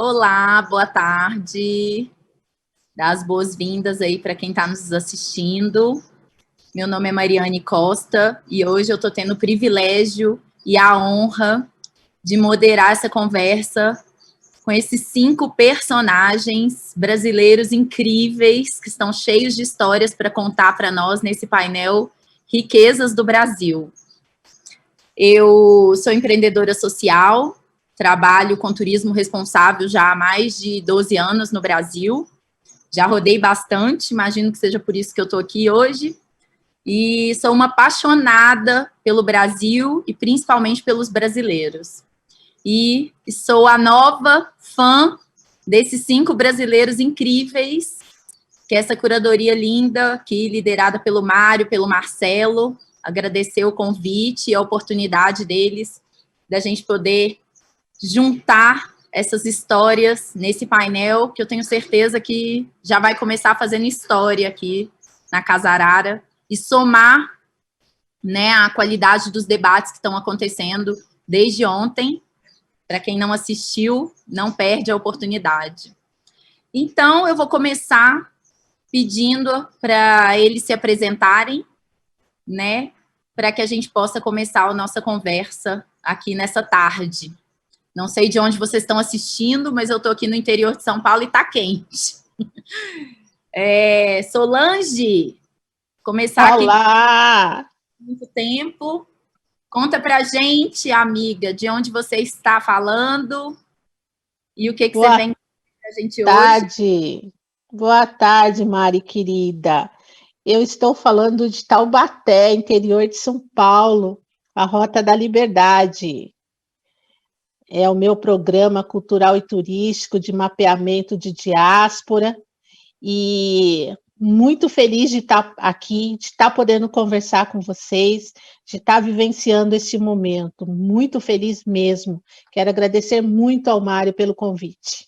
Olá, boa tarde. Dá as boas-vindas aí para quem está nos assistindo. Meu nome é Mariane Costa e hoje eu estou tendo o privilégio e a honra de moderar essa conversa com esses 5 personagens brasileiros incríveis que estão cheios de histórias para contar para nós nesse painel Riquezas do Brasil. Eu sou empreendedora social, trabalho com turismo responsável já há mais de 12 anos no Brasil. Já rodei bastante, imagino que seja por isso que eu estou aqui hoje. E sou uma apaixonada pelo Brasil e principalmente pelos brasileiros. E sou a nova fã desses 5 brasileiros incríveis, que é essa curadoria linda, aqui liderada pelo Mário, pelo Marcelo. Agradecer o convite e a oportunidade deles, da gente poder juntar essas histórias nesse painel, que eu tenho certeza que já vai começar fazendo história aqui na Casa Arara, e somar, né, a qualidade dos debates que estão acontecendo desde ontem. Para quem não assistiu, não perde a oportunidade. Então, eu vou começar pedindo para eles se apresentarem, né, para que a gente possa começar a nossa conversa aqui nessa tarde. Não sei de onde vocês estão assistindo, mas eu estou aqui no interior de São Paulo e está quente. Solange, começar aqui. Olá! Muito tempo. Conta para a gente, amiga, de onde você está falando e o que você vem para a gente hoje. Boa tarde, Mari querida. Eu estou falando de Taubaté, interior de São Paulo, a Rota da Liberdade. É o meu programa cultural e turístico de mapeamento de diáspora e muito feliz de estar aqui, de estar podendo conversar com vocês, de estar vivenciando esse momento. Muito feliz mesmo. Quero agradecer muito ao Mário pelo convite.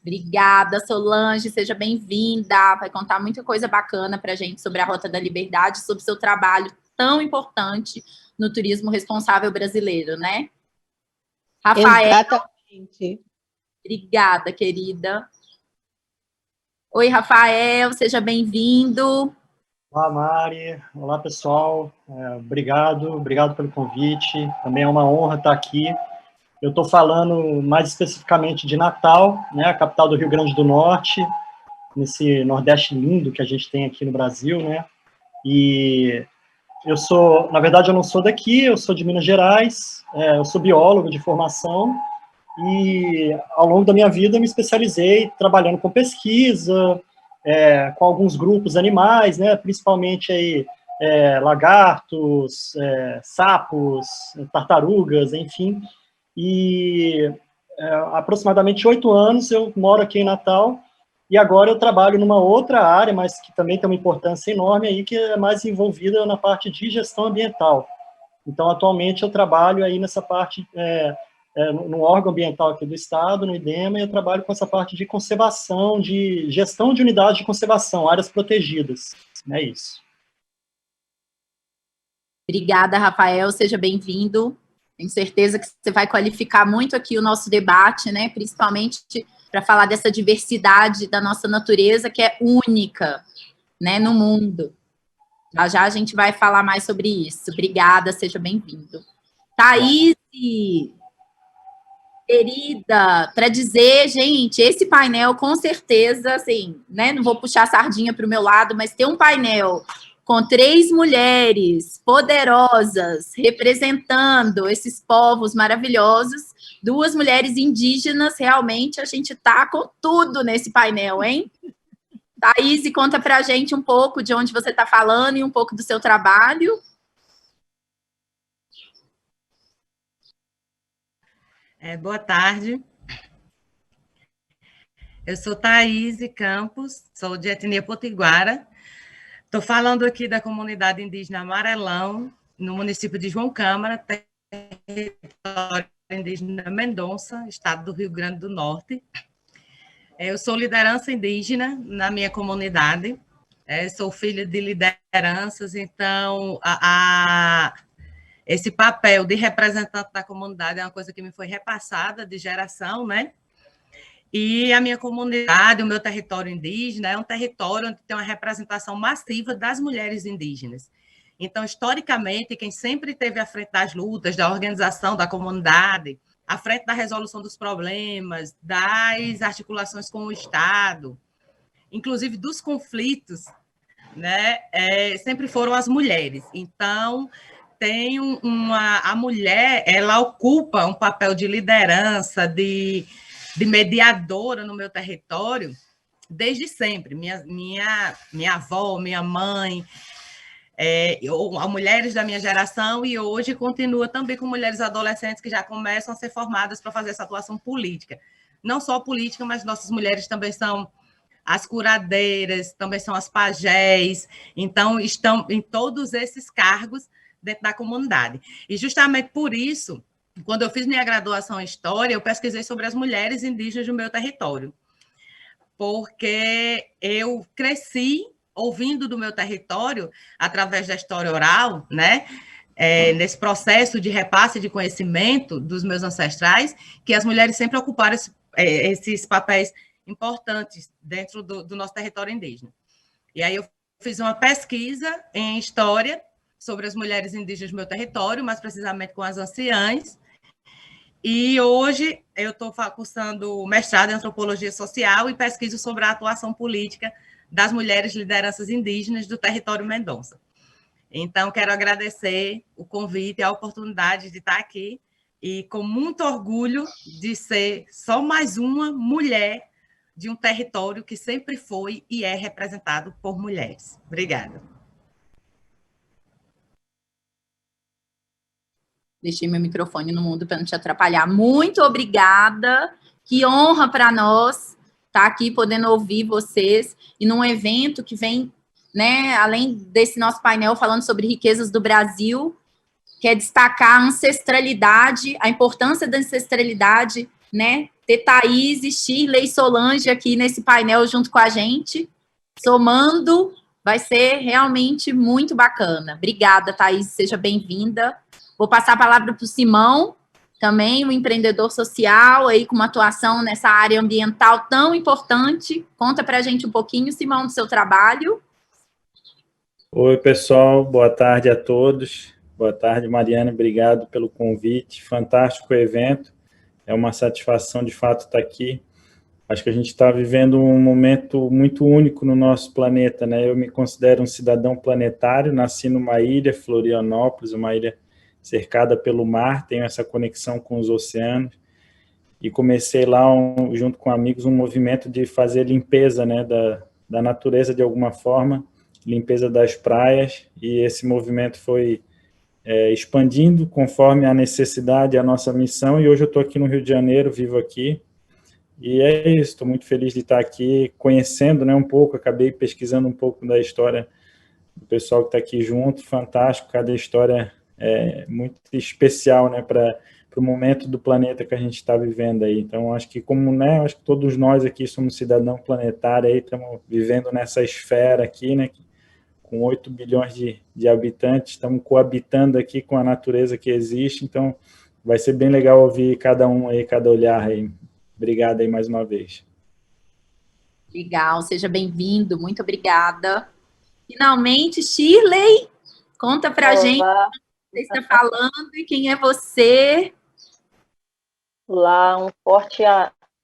Obrigada, Solange, seja bem-vinda. Vai contar muita coisa bacana para a gente sobre a Rota da Liberdade, sobre o seu trabalho tão importante no turismo responsável brasileiro, né? Rafael. Exatamente. Obrigada, querida. Oi, Rafael, seja bem-vindo. Olá, Mari. Olá, pessoal. Obrigado pelo convite. Também é uma honra estar aqui. Eu estou falando mais especificamente de Natal, né, a capital do Rio Grande do Norte, nesse Nordeste lindo que a gente tem aqui no Brasil, né? E na verdade, eu não sou daqui, eu sou de Minas Gerais, eu sou biólogo de formação e ao longo da minha vida me especializei trabalhando com pesquisa, com alguns grupos animais, né, principalmente aí, lagartos, sapos, tartarugas, enfim. E há aproximadamente 8 anos eu moro aqui em Natal e agora eu trabalho numa outra área, mas que também tem uma importância enorme aí, que é mais envolvida na parte de gestão ambiental. Então, atualmente eu trabalho aí nessa parte, no órgão ambiental aqui do Estado, no IDEMA, e eu trabalho com essa parte de conservação, de gestão de unidades de conservação, áreas protegidas. É isso. Obrigada, Rafael, seja bem-vindo. Tenho certeza que você vai qualificar muito aqui o nosso debate, né? Principalmente para falar dessa diversidade da nossa natureza, que é única, né, no mundo. Já já a gente vai falar mais sobre isso. Obrigada, seja bem-vindo. Thaís, querida, para dizer, gente, esse painel, com certeza, assim, né, não vou puxar a sardinha para o meu lado, mas ter um painel com 3 mulheres poderosas representando esses povos maravilhosos, 2 mulheres indígenas, realmente a gente tá com tudo nesse painel, hein? Thaís, conta pra gente um pouco de onde você está falando e um pouco do seu trabalho. Boa tarde. Eu sou Thaís Campos, sou de etnia potiguara. Estou falando aqui da comunidade indígena Amarelão, no município de João Câmara, território indígena Mendonça, estado do Rio Grande do Norte. Eu sou liderança indígena na minha comunidade, sou filha de lideranças, então esse papel de representante da comunidade é uma coisa que me foi repassada de geração, né? E a minha comunidade, o meu território indígena, é um território onde tem uma representação massiva das mulheres indígenas. Então, historicamente, quem sempre esteve à frente das lutas, da organização da comunidade, à frente da resolução dos problemas, das articulações com o Estado, inclusive dos conflitos, né, sempre foram as mulheres. Então, a mulher, ela ocupa um papel de liderança, de mediadora no meu território, desde sempre. Minha avó, minha mãe, mulheres da minha geração, e hoje continua também com mulheres adolescentes que já começam a ser formadas para fazer essa atuação política. Não só política, mas nossas mulheres também são as curadeiras, também são as pajés, então estão em todos esses cargos dentro da comunidade. E justamente por isso, quando eu fiz minha graduação em História, eu pesquisei sobre as mulheres indígenas do meu território, porque eu cresci ouvindo do meu território, através da história oral, né? Nesse processo de repasse de conhecimento dos meus ancestrais, que as mulheres sempre ocuparam esses papéis importantes dentro do nosso território indígena. E aí eu fiz uma pesquisa em história sobre as mulheres indígenas do meu território, mais precisamente com as anciãs, e hoje eu estou cursando mestrado em antropologia social e pesquiso sobre a atuação política das mulheres lideranças indígenas do território Mendonça. Então, quero agradecer o convite e a oportunidade de estar aqui e com muito orgulho de ser só mais uma mulher de um território que sempre foi e é representado por mulheres. Obrigada. Deixei meu microfone no mundo para não te atrapalhar. Muito obrigada. Que honra para nós estar aqui podendo ouvir vocês e num evento que vem, né, além desse nosso painel falando sobre riquezas do Brasil, quer destacar a ancestralidade, a importância da ancestralidade, né? Ter Thaís, Shirley e Solange aqui nesse painel junto com a gente, somando, vai ser realmente muito bacana. Obrigada, Thaís, seja bem-vinda. Vou passar a palavra para o Simão, também um empreendedor social, aí com uma atuação nessa área ambiental tão importante. Conta para a gente um pouquinho, Simão, do seu trabalho. Oi, pessoal, boa tarde a todos. Boa tarde, Mariana, obrigado pelo convite. Fantástico evento, é uma satisfação de fato estar aqui. Acho que a gente está vivendo um momento muito único no nosso planeta, né? Eu me considero um cidadão planetário, nasci numa ilha, Florianópolis, uma ilha cercada pelo mar, tenho essa conexão com os oceanos, e comecei lá, junto com amigos, um movimento de fazer limpeza, né, da natureza de alguma forma, limpeza das praias, e esse movimento foi expandindo conforme a necessidade, a nossa missão, e hoje eu estou aqui no Rio de Janeiro, vivo aqui, e é isso, estou muito feliz de estar aqui, conhecendo, né, um pouco, acabei pesquisando um pouco da história do pessoal que está aqui junto, fantástico, cada história é muito especial, né, para o momento do planeta que a gente está vivendo aí. Então, acho que acho que todos nós aqui somos cidadão planetário aí, estamos vivendo nessa esfera aqui, né, com 8 bilhões de habitantes, estamos coabitando aqui com a natureza que existe, então vai ser bem legal ouvir cada um aí, cada olhar aí. Obrigado aí mais uma vez. Legal, seja bem-vindo, muito obrigada. Finalmente, Shirley, conta pra gente o que você está falando e quem é você. Olá, um forte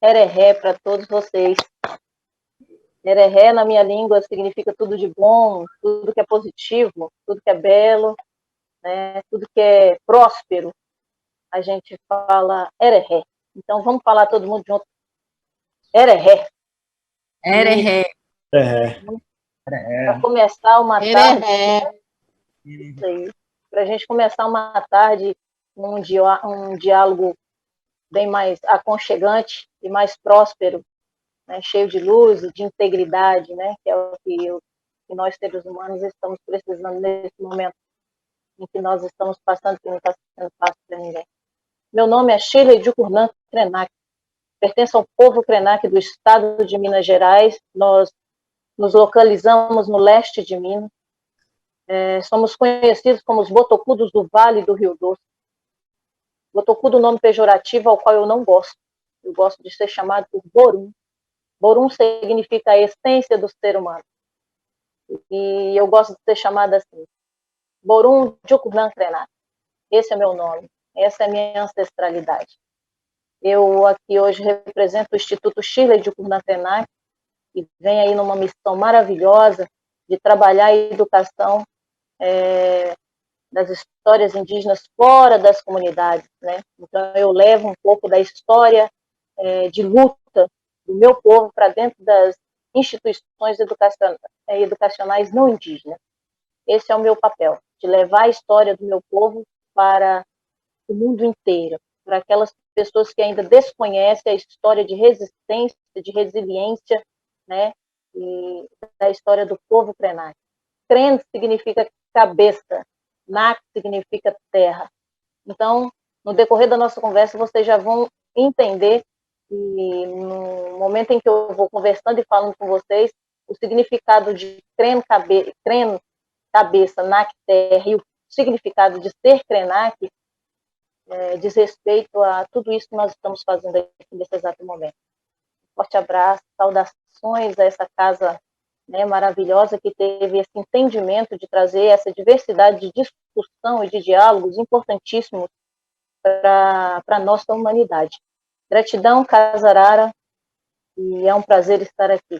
ereré para todos vocês. Ereré, na minha língua, significa tudo de bom, tudo que é positivo, tudo que é belo, né, tudo que é próspero. A gente fala ereré. Então, vamos falar todo mundo junto. Ereré. Ereré. Para começar uma tarde... Para a gente começar uma tarde, um diálogo bem mais aconchegante e mais próspero, né, cheio de luz e de integridade, né, que é o que nós, seres humanos, estamos precisando nesse momento em que nós estamos passando, que não está sendo fácil para ninguém. Meu nome é Shirley Jucurnan Krenak, pertenço ao povo Krenak do estado de Minas Gerais, nós nos localizamos no leste de Minas, somos conhecidos como os botocudos do Vale do Rio Doce. Botocudo é um nome pejorativo ao qual eu não gosto. eu gosto de ser chamado por Borum. Borum significa a essência do ser humano. E eu gosto de ser chamada assim, Borum Jukunan Krenak. Esse é meu nome, essa é a minha ancestralidade. Eu aqui hoje represento o Instituto Shirley Jukunan Krenak, que vem aí numa missão maravilhosa de trabalhar a educação das histórias indígenas fora das comunidades, né? Então eu levo um pouco da história de luta do meu povo para dentro das instituições educacionais não indígenas. Esse é o meu papel, de levar a história do meu povo para o mundo inteiro, para aquelas pessoas que ainda desconhecem a história de resistência, de resiliência, né? E da história do povo Krenak. Kren significa cabeça, Nak significa terra. Então, no decorrer da nossa conversa, vocês já vão entender, e no momento em que eu vou conversando e falando com vocês, o significado de Kren cabeça, Nak terra, e o significado de ser Krenak diz respeito a tudo isso que nós estamos fazendo aqui nesse exato momento. Forte abraço, saudações a essa casa, né, maravilhosa, que teve esse entendimento de trazer essa diversidade de discussão e de diálogos importantíssimos para a nossa humanidade. Gratidão, Casa Arara, e é um prazer estar aqui.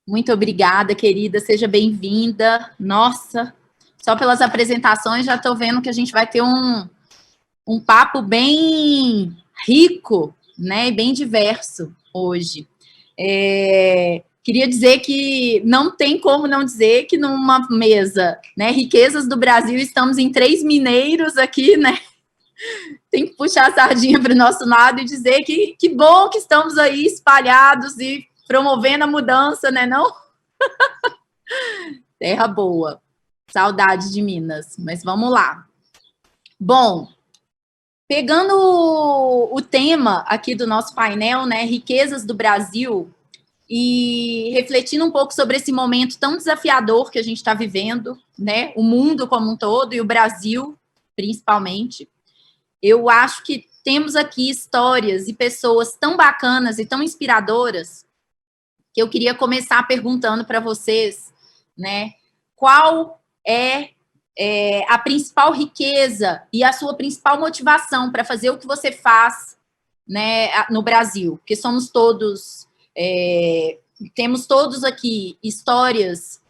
Muito obrigada, querida, seja bem-vinda. Nossa, só pelas apresentações já estou vendo que a gente vai ter um papo bem rico, né, e bem diverso hoje. Queria dizer que não tem como não dizer que numa mesa, né, Riquezas do Brasil, estamos em 3 mineiros aqui, né? Tem que puxar a sardinha para o nosso lado e dizer que bom que estamos aí espalhados e promovendo a mudança, né, não? Terra boa. Saudade de Minas, mas vamos lá. Bom, pegando o tema aqui do nosso painel, né, Riquezas do Brasil, e refletindo um pouco sobre esse momento tão desafiador que a gente está vivendo, né, o mundo como um todo e o Brasil, principalmente, eu acho que temos aqui histórias e pessoas tão bacanas e tão inspiradoras que eu queria começar perguntando para vocês, né, qual é a principal riqueza e a sua principal motivação para fazer o que você faz, né, no Brasil, porque somos todos, temos todos aqui histórias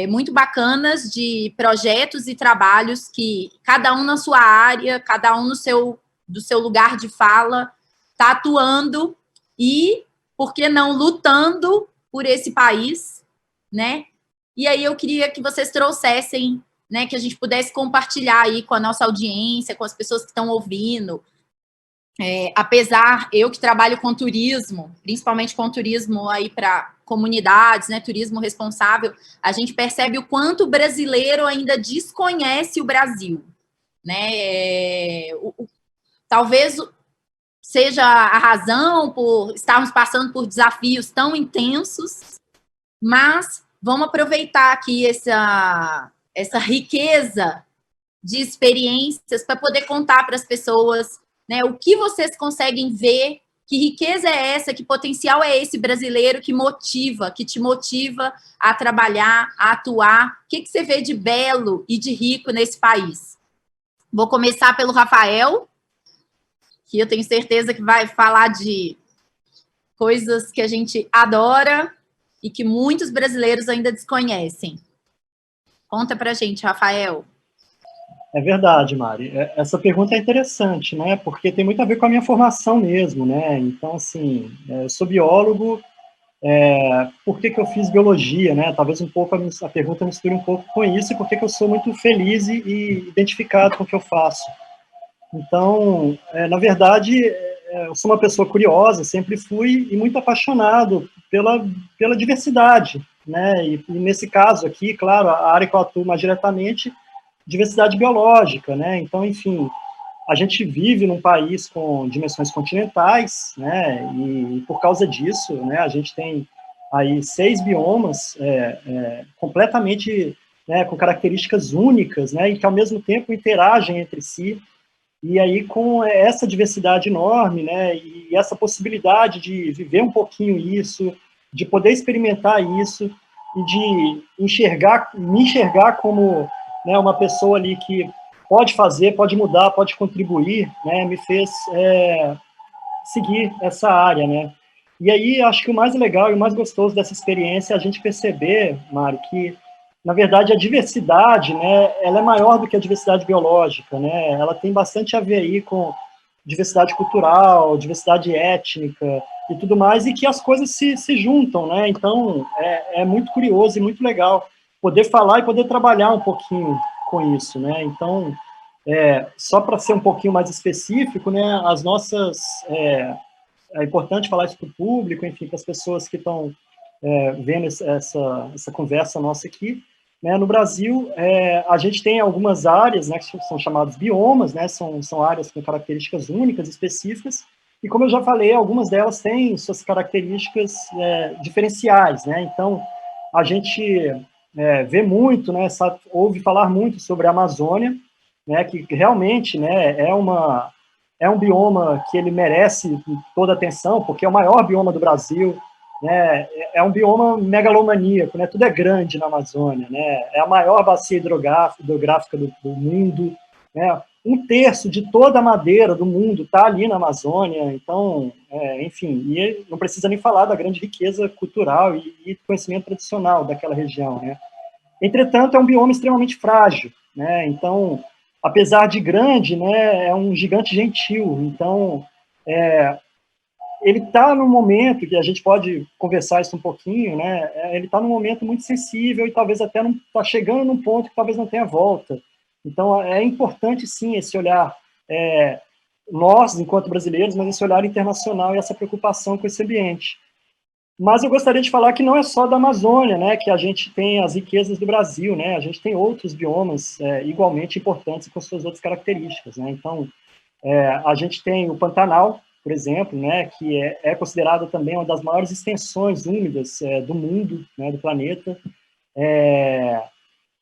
muito bacanas de projetos e trabalhos que cada um na sua área, cada um do seu lugar de fala, está atuando e, por que não, lutando por esse país, né? E aí eu queria que vocês trouxessem, né, que a gente pudesse compartilhar aí com a nossa audiência, com as pessoas que estão ouvindo. Apesar, eu que trabalho com turismo, principalmente com turismo aí para comunidades, né, turismo responsável, a gente percebe o quanto o brasileiro ainda desconhece o Brasil, né? Talvez seja a razão por estarmos passando por desafios tão intensos, mas vamos aproveitar aqui essa riqueza de experiências para poder contar para as pessoas, né, o que vocês conseguem ver, que riqueza é essa, que potencial é esse brasileiro que te motiva a trabalhar, a atuar, o que você vê de belo e de rico nesse país? Vou começar pelo Rafael, que eu tenho certeza que vai falar de coisas que a gente adora e que muitos brasileiros ainda desconhecem. Conta pra gente, Rafael. É verdade, Mari. Essa pergunta é interessante, né? Porque tem muito a ver com a minha formação mesmo, né? Então, assim, eu sou biólogo. Por que eu fiz biologia, né? Talvez um pouco a pergunta misture um pouco com isso, e por que eu sou muito feliz e identificado com o que eu faço. Então, na verdade, eu sou uma pessoa curiosa, sempre fui, e muito apaixonado pela diversidade, né? E nesse caso aqui, claro, a área que eu atuo mais diretamente, diversidade biológica, né? Então, enfim, a gente vive num país com dimensões continentais, né? E por causa disso, né, a gente tem aí 6 biomas completamente, né, com características únicas, né, e que ao mesmo tempo interagem entre si. E aí, com essa diversidade enorme, né, e essa possibilidade de viver um pouquinho isso, de poder experimentar isso, e de me enxergar como, né, uma pessoa ali que pode fazer, pode mudar, pode contribuir, né, me fez seguir essa área, né. E aí, acho que o mais legal e o mais gostoso dessa experiência é a gente perceber, Mário, que, na verdade, a diversidade, né, ela é maior do que a diversidade biológica, né, ela tem bastante a ver aí com diversidade cultural, diversidade étnica e tudo mais, e que as coisas se juntam, né, então é muito curioso e muito legal poder falar e poder trabalhar um pouquinho com isso, né, então, só para ser um pouquinho mais específico, né, as nossas... É importante falar isso para o público, enfim, para as pessoas que estão vendo essa conversa nossa aqui. Né, no Brasil, a gente tem algumas áreas, né, que são chamadas biomas, né, são áreas com características únicas, específicas, e como eu já falei, algumas delas têm suas características diferenciais. Né, então, a gente vê muito, né, ouve falar muito sobre a Amazônia, né, que realmente, né, é um bioma que ele merece toda a atenção, porque é o maior bioma do Brasil, né, é um bioma megalomaníaco, né, tudo é grande na Amazônia, né, é a maior bacia hidrográfica do mundo, né, 1/3 de toda a madeira do mundo está ali na Amazônia, então, enfim, e não precisa nem falar da grande riqueza cultural e conhecimento tradicional daquela região, né. Entretanto, é um bioma extremamente frágil, né, então, apesar de grande, né, é um gigante gentil, então, ele está num momento, que a gente pode conversar isso um pouquinho, né, ele está num momento muito sensível e talvez até não está chegando num ponto que talvez não tenha volta. Então, é importante, sim, esse olhar, nós, enquanto brasileiros, mas esse olhar internacional e essa preocupação com esse ambiente. Mas eu gostaria de falar que não é só da Amazônia, né, que a gente tem as riquezas do Brasil, né, a gente tem outros biomas igualmente importantes com suas outras características, né, então, a gente tem o Pantanal, por exemplo, né, que é considerado também uma das maiores extensões úmidas do mundo, né, do planeta.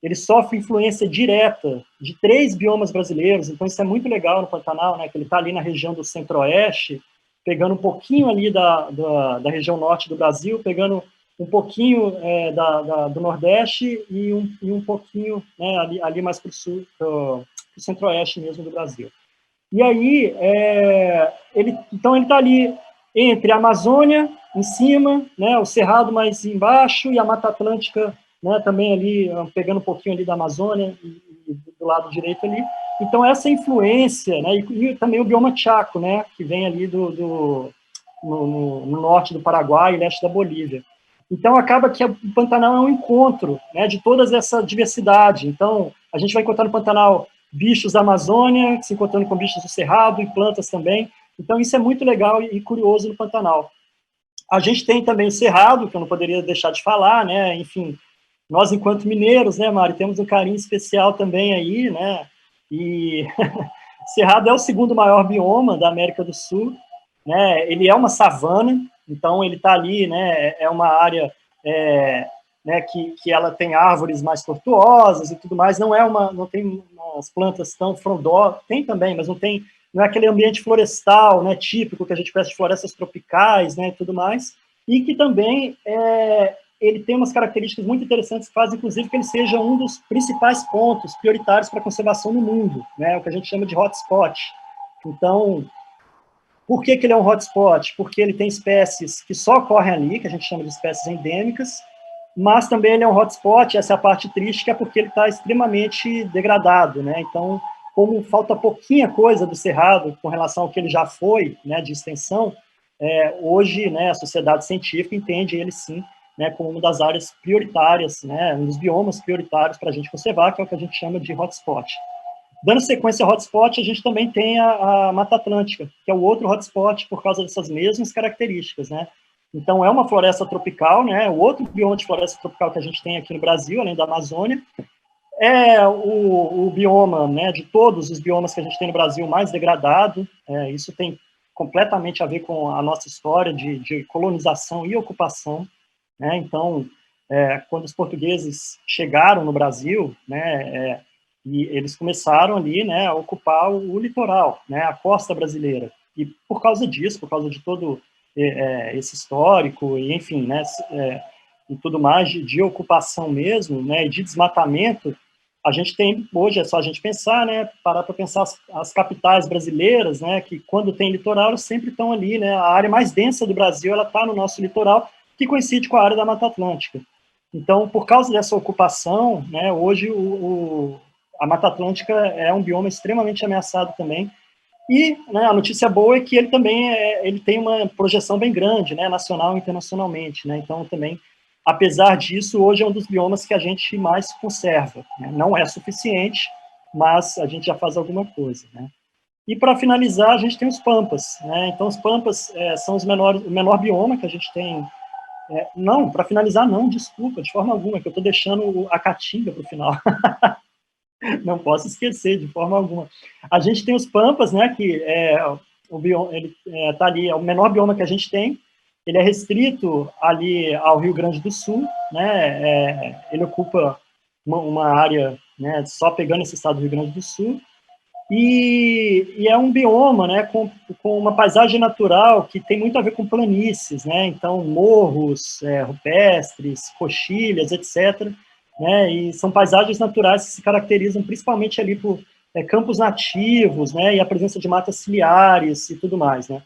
Ele sofre influência direta de 3 biomas brasileiros, então isso é muito legal no Pantanal, né, que ele está ali na região do Centro-Oeste, pegando um pouquinho ali da região norte do Brasil, pegando um pouquinho do Nordeste e um pouquinho, né, ali mais para o sul, para o Centro-Oeste mesmo do Brasil. E aí, então ele está ali entre a Amazônia, em cima, né, o Cerrado mais embaixo, e a Mata Atlântica, né, também ali, pegando um pouquinho ali da Amazônia, e do lado direito ali. Então, essa influência, né, e também o bioma Chaco, né, que vem ali no norte do Paraguai e leste da Bolívia. Então, acaba que o Pantanal é um encontro, né, de toda essa diversidade. Então, a gente vai encontrar no Pantanal bichos da Amazônia, se encontrando com bichos do Cerrado e plantas também. Então, isso é muito legal e curioso no Pantanal. A gente tem também o Cerrado, que eu não poderia deixar de falar, né? Enfim, nós, enquanto mineiros, né, Mari, temos um carinho especial também aí, né? E Cerrado é o segundo maior bioma da América do Sul, né? Ele é uma savana, então ele está ali, né? É uma área né, que ela tem árvores mais tortuosas e tudo mais, não tem umas plantas tão frondosas, tem também, mas não é aquele ambiente florestal, né, típico que a gente conhece de florestas tropicais, né, e tudo mais, e que também ele tem umas características muito interessantes que fazem, inclusive, que ele seja um dos principais pontos prioritários para a conservação no mundo, né, o que a gente chama de hotspot. Então, por que ele é um hotspot? Porque ele tem espécies que só ocorrem ali, que a gente chama de espécies endêmicas, mas também ele é um hotspot, essa é a parte triste, que é porque ele está extremamente degradado, né? Então, como falta pouquinha coisa do Cerrado com relação ao que ele já foi, né, de extensão, hoje, né, a sociedade científica entende ele, sim, né, como uma das áreas prioritárias, né, um dos biomas prioritários para a gente conservar, que é o que a gente chama de hotspot. Dando sequência ao hotspot, a gente também tem a Mata Atlântica, que é o outro hotspot por causa dessas mesmas características, né? Então, é uma floresta tropical, né? O outro bioma de floresta tropical que a gente tem aqui no Brasil, além da Amazônia, é o bioma, né, de todos os biomas que a gente tem no Brasil, mais degradado. Isso tem completamente a ver com a nossa história de colonização e ocupação, né? Então, quando os portugueses chegaram no Brasil, né, E eles começaram ali, né, a ocupar o litoral, né, a costa brasileira. E por causa disso, por causa de todo esse histórico, e enfim, né, e tudo mais, de ocupação mesmo, né, e de desmatamento, a gente tem, hoje é só a gente pensar, né, parar para pensar as capitais brasileiras, né, que quando tem litoral, elas sempre estão ali, né, a área mais densa do Brasil, ela está no nosso litoral, que coincide com a área da Mata Atlântica. Então, por causa dessa ocupação, né, hoje a Mata Atlântica é um bioma extremamente ameaçado também. E, né, a notícia boa é que ele também ele tem uma projeção bem grande, né, nacional e internacionalmente. Né, então, também, apesar disso, hoje é um dos biomas que a gente mais conserva. Né, não é suficiente, mas a gente já faz alguma coisa. Né. E, para finalizar, a gente tem os pampas. Né, então, os pampas são o menor bioma que a gente tem. Não, para finalizar, não, desculpa, de forma alguma, que eu estou deixando a caatinga para o final. Não posso esquecer, de forma alguma. A gente tem os pampas, né, que o bioma, ele está ali, é o menor bioma que a gente tem, ele é restrito ali ao Rio Grande do Sul, né, ele ocupa uma área, né, só pegando esse estado do Rio Grande do Sul, e é um bioma, né, com uma paisagem natural que tem muito a ver com planícies, né, então morros, rupestres, coxilhas, etc., né, e são paisagens naturais que se caracterizam principalmente ali por campos nativos, né, e a presença de matas ciliares e tudo mais, né.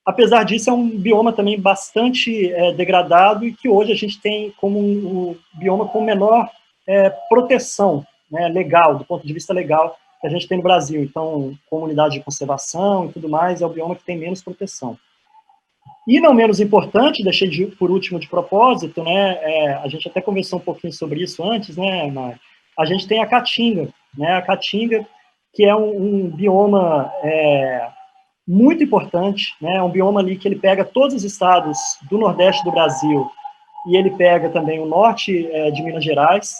Apesar disso, é um bioma também bastante degradado e que hoje a gente tem como um bioma com menor proteção, né, legal, do ponto de vista legal, que a gente tem no Brasil. Então, comunidade de conservação e tudo mais, é o bioma que tem menos proteção. E não menos importante, deixei por último de propósito, né, a gente até conversou um pouquinho sobre isso antes, né, Mari? A gente tem a Caatinga, né, a Caatinga, que é um bioma muito importante, né, é um bioma ali que ele pega todos os estados do Nordeste do Brasil e ele pega também o norte de Minas Gerais.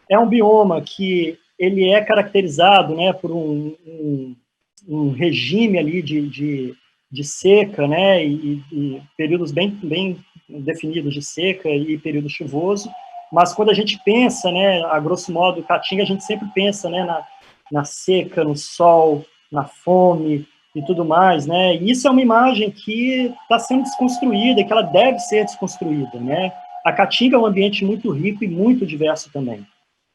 É um bioma que ele é caracterizado, né, por um regime ali de seca, né, e períodos bem definidos de seca e período chuvoso, mas quando a gente pensa, né, a grosso modo, Caatinga, a gente sempre pensa, né, na seca, no sol, na fome e tudo mais, né, e isso é uma imagem que está sendo desconstruída, que ela deve ser desconstruída, né. A Caatinga é um ambiente muito rico e muito diverso também.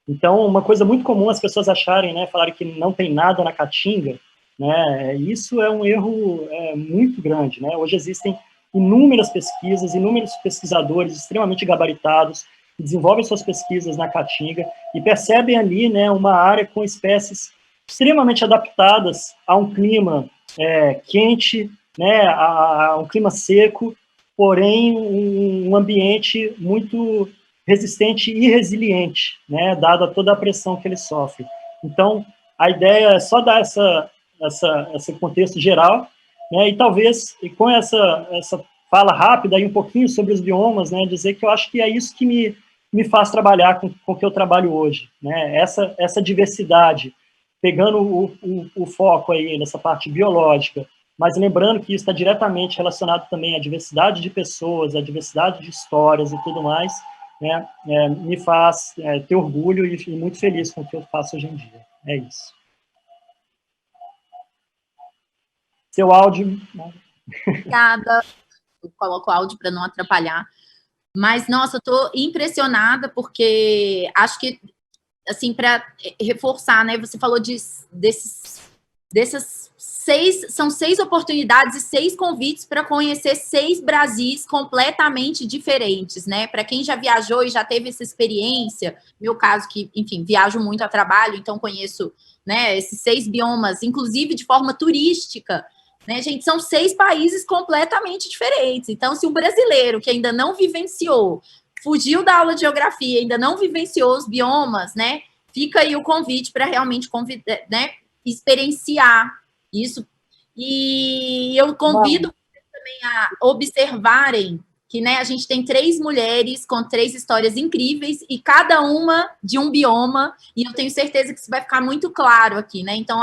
Então, uma coisa muito comum as pessoas acharem, né, falarem que não tem nada na Caatinga, né, isso é um erro muito grande, né, hoje existem inúmeras pesquisas, inúmeros pesquisadores extremamente gabaritados, que desenvolvem suas pesquisas na Caatinga e percebem ali, né, uma área com espécies extremamente adaptadas a um clima quente, né, a um clima seco, porém um ambiente muito resistente e resiliente, né, dada toda a pressão que ele sofre. Então, a ideia é só dar esse contexto geral, né, e talvez, e com essa fala rápida e um pouquinho sobre os biomas, né, dizer que eu acho que é isso que me faz trabalhar com o que eu trabalho hoje, né, essa diversidade, pegando o foco aí nessa parte biológica, mas lembrando que isso está diretamente relacionado também à diversidade de pessoas, à diversidade de histórias e tudo mais, né, me faz ter orgulho e muito feliz com o que eu faço hoje em dia. É isso. Seu áudio. Obrigada. Eu coloco o áudio para não atrapalhar. Mas, nossa, eu estou impressionada, porque acho que, assim, para reforçar, né, você falou dessas 6 oportunidades e 6 convites para conhecer 6 Brasis completamente diferentes, né? Para quem já viajou e já teve essa experiência, meu caso que, enfim, viajo muito a trabalho, então conheço, né, esses 6 biomas, inclusive de forma turística, né, gente? São 6 países completamente diferentes. Então, se um brasileiro que ainda não vivenciou, fugiu da aula de geografia, ainda não vivenciou os biomas, né? Fica aí o convite para realmente né, experienciar isso. E eu convido também a observarem que, né, a gente tem 3 mulheres com 3 histórias incríveis e cada uma de um bioma, e eu tenho certeza que isso vai ficar muito claro aqui, né? Então,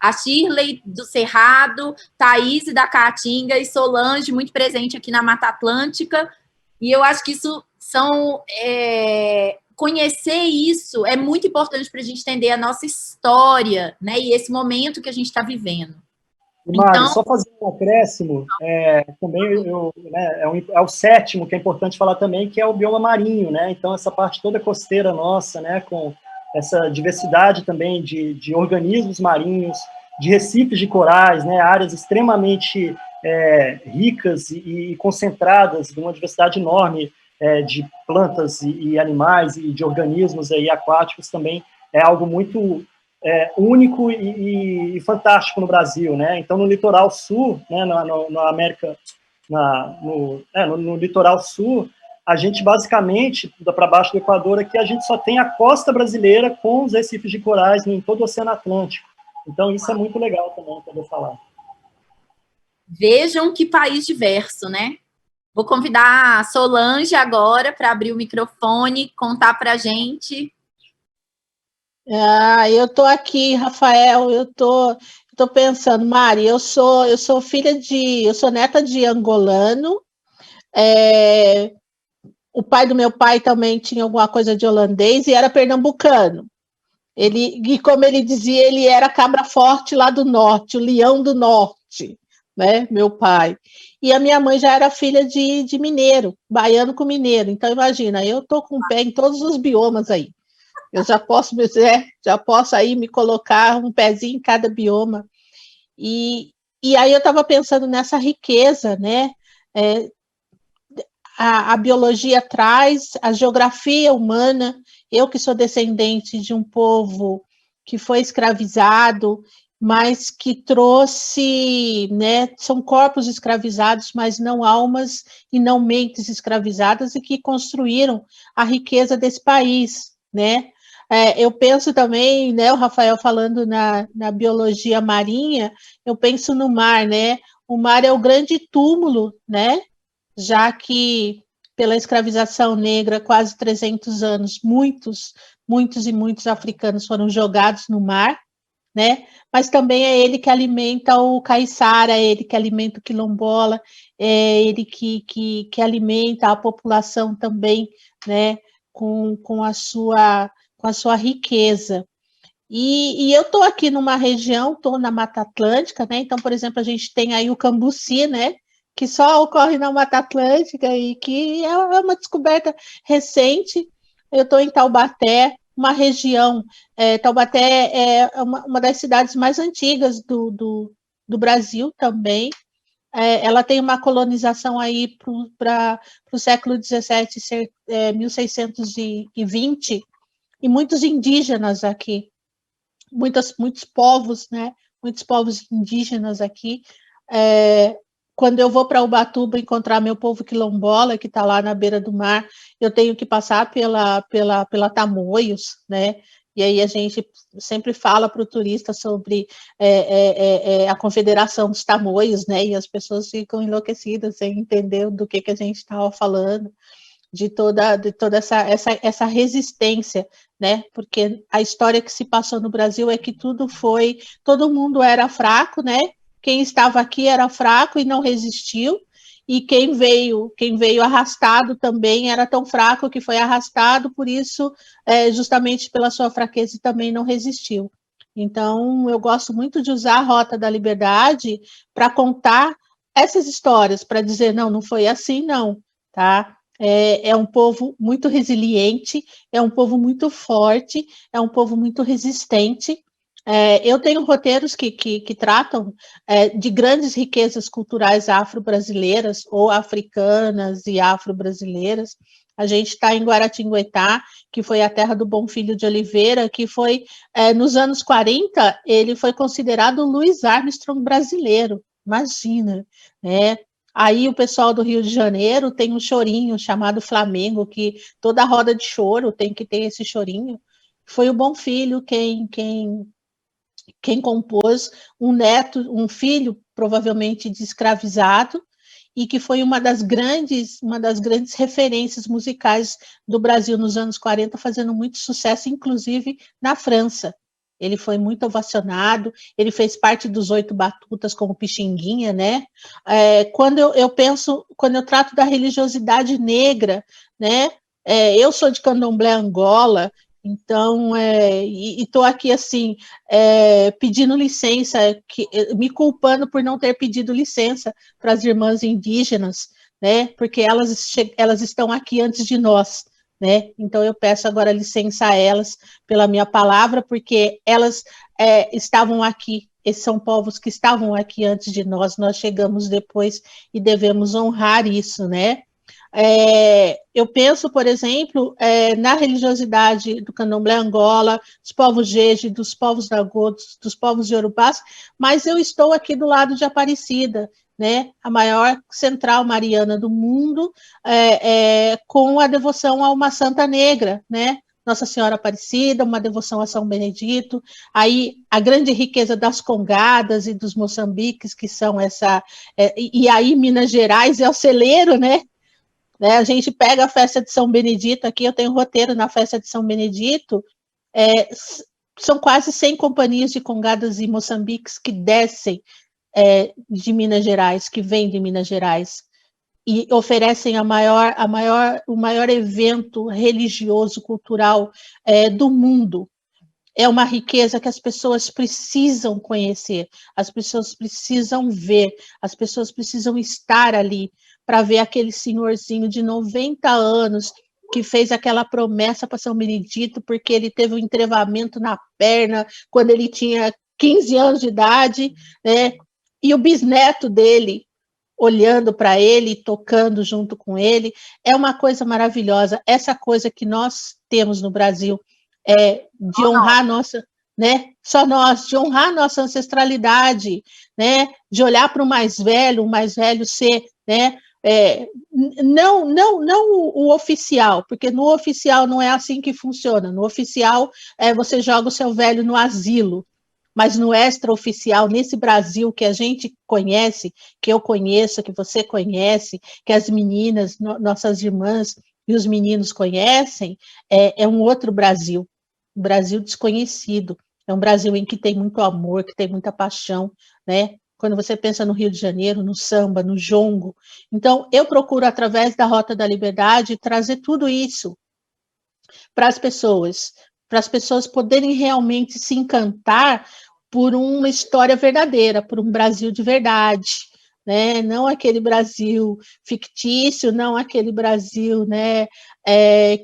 a Shirley do Cerrado, Thaís da Caatinga e Solange, muito presente aqui na Mata Atlântica, e eu acho que isso são conhecer isso é muito importante para a gente entender a nossa história, né? E esse momento que a gente está vivendo. Mari, Então, só fazer um acréscimo, também né, é o sétimo, que é importante falar também, que é o bioma marinho, né? Então, essa parte toda costeira nossa, né, com essa diversidade também de organismos marinhos, de recifes de corais, né, áreas extremamente ricas e concentradas, de uma diversidade enorme de plantas e animais e de organismos aí aquáticos também é algo muito único e fantástico no Brasil, né? Então, no litoral sul, né, na América, no litoral sul, a gente basicamente, para baixo do Equador aqui, a gente só tem a costa brasileira com os recifes de corais em todo o Oceano Atlântico. Então, isso é muito legal também poder falar. Vejam que país diverso, né? Vou convidar a Solange agora para abrir o microfone, contar para a gente. Eu tô aqui, Rafael, eu tô pensando, Mari, eu sou eu sou neta de angolano, o pai do meu pai também tinha alguma coisa de holandês e era pernambucano. E como ele dizia, ele era cabra forte lá do norte, o leão do norte, né, meu pai. E a minha mãe já era filha de mineiro, baiano com mineiro. Então, imagina, eu tô com o pé em todos os biomas aí. Eu já posso aí me colocar um pezinho em cada bioma. E aí eu estava pensando nessa riqueza, né? A biologia traz, a geografia humana. Eu que sou descendente de um povo que foi escravizado, mas que trouxe, né? São corpos escravizados, mas não almas e não mentes escravizadas, e que construíram a riqueza desse país, né? Eu penso também, né, o Rafael falando na biologia marinha, eu penso no mar, né? O mar é o grande túmulo, né? Já que pela escravização negra, quase 300 anos, muitos e muitos africanos foram jogados no mar, né? Mas também é ele que alimenta o caiçara, é ele que alimenta o quilombola, é ele que alimenta a população também, né? Com a sua riqueza. E eu estou aqui numa região, estou na Mata Atlântica, né? Então, por exemplo, a gente tem aí o cambuci, né? Que só ocorre na Mata Atlântica e que é uma descoberta recente. Eu estou em Taubaté, uma região. Taubaté é uma das cidades mais antigas do Brasil também. Ela tem uma colonização aí para o século XVII, 1620, e muitos indígenas aqui, muitos povos, né? Muitos povos indígenas aqui. Quando eu vou para Ubatuba encontrar meu povo quilombola, que está lá na beira do mar, eu tenho que passar pela Tamoios, né? E aí a gente sempre fala para o turista sobre a Confederação dos Tamoios, né? E as pessoas ficam enlouquecidas sem entender do que a gente estava falando, de toda essa resistência, né? Porque a história que se passou no Brasil é que todo mundo era fraco, né? Quem estava aqui era fraco e não resistiu, e quem veio arrastado também era tão fraco que foi arrastado, por isso, justamente pela sua fraqueza, também não resistiu. Então, eu gosto muito de usar a Rota da Liberdade para contar essas histórias, para dizer, não foi assim, não, tá? É um povo muito resiliente, é um povo muito forte, é um povo muito resistente. Eu tenho roteiros que tratam de grandes riquezas culturais afro-brasileiras ou africanas e afro-brasileiras. A gente está em Guaratinguetá, que foi a terra do Bom Filho de Oliveira, que foi, nos anos 40, ele foi considerado o Louis Armstrong brasileiro, imagina, né? Aí o pessoal do Rio de Janeiro tem um chorinho chamado Flamengo, que toda roda de choro tem que ter esse chorinho. Foi o Bom Filho quem compôs, um filho provavelmente de escravizado, e que foi uma das grandes referências musicais do Brasil nos anos 40, fazendo muito sucesso, inclusive na França. Ele foi muito ovacionado, ele fez parte dos 8 Batutas como Pixinguinha, né? Quando eu trato da religiosidade negra, né? Eu sou de Candomblé, Angola, então, e estou aqui, assim, pedindo licença, me culpando por não ter pedido licença para as irmãs indígenas, né, porque elas estão aqui antes de nós, né, então eu peço agora licença a elas pela minha palavra, porque elas estavam aqui, esses são povos que estavam aqui antes de nós chegamos depois e devemos honrar isso, né. Eu penso, por exemplo, na religiosidade do Candomblé Angola, dos povos Jeje, dos povos Nagô, dos povos Yorubás, mas eu estou aqui do lado de Aparecida, né, a maior central mariana do mundo, com a devoção a uma Santa Negra, né, Nossa Senhora Aparecida, uma devoção a São Benedito, aí a grande riqueza das congadas e dos moçambiques, que são e aí Minas Gerais é o celeiro, né, a gente pega a festa de São Benedito, aqui eu tenho roteiro na festa de São Benedito, são quase 100 companhias de congadas e moçambiques que descem de Minas Gerais, que vêm de Minas Gerais, e oferecem o maior evento religioso, cultural do mundo. É uma riqueza que as pessoas precisam conhecer, as pessoas precisam ver, as pessoas precisam estar ali, para ver aquele senhorzinho de 90 anos que fez aquela promessa para São Benedito, porque ele teve um entrevamento na perna quando ele tinha 15 anos de idade, né? E o bisneto dele olhando para ele, tocando junto com ele, é uma coisa maravilhosa. Essa coisa que nós temos no Brasil, de honrar nossa, né? Só nós, de honrar nossa ancestralidade, né? De olhar para o mais velho ser, né? Não o oficial, porque no oficial não é assim que funciona. No oficial, você joga o seu velho no asilo, mas no extraoficial, nesse Brasil que a gente conhece, que eu conheço, que você conhece, que as meninas, nossas irmãs e os meninos conhecem, é um outro Brasil, um Brasil desconhecido, é um Brasil em que tem muito amor, que tem muita paixão, né? Quando você pensa no Rio de Janeiro, no samba, no jongo. Então, eu procuro, através da Rota da Liberdade, trazer tudo isso para as pessoas poderem realmente se encantar por uma história verdadeira, por um Brasil de verdade, né? Não aquele Brasil fictício, não aquele Brasil, né,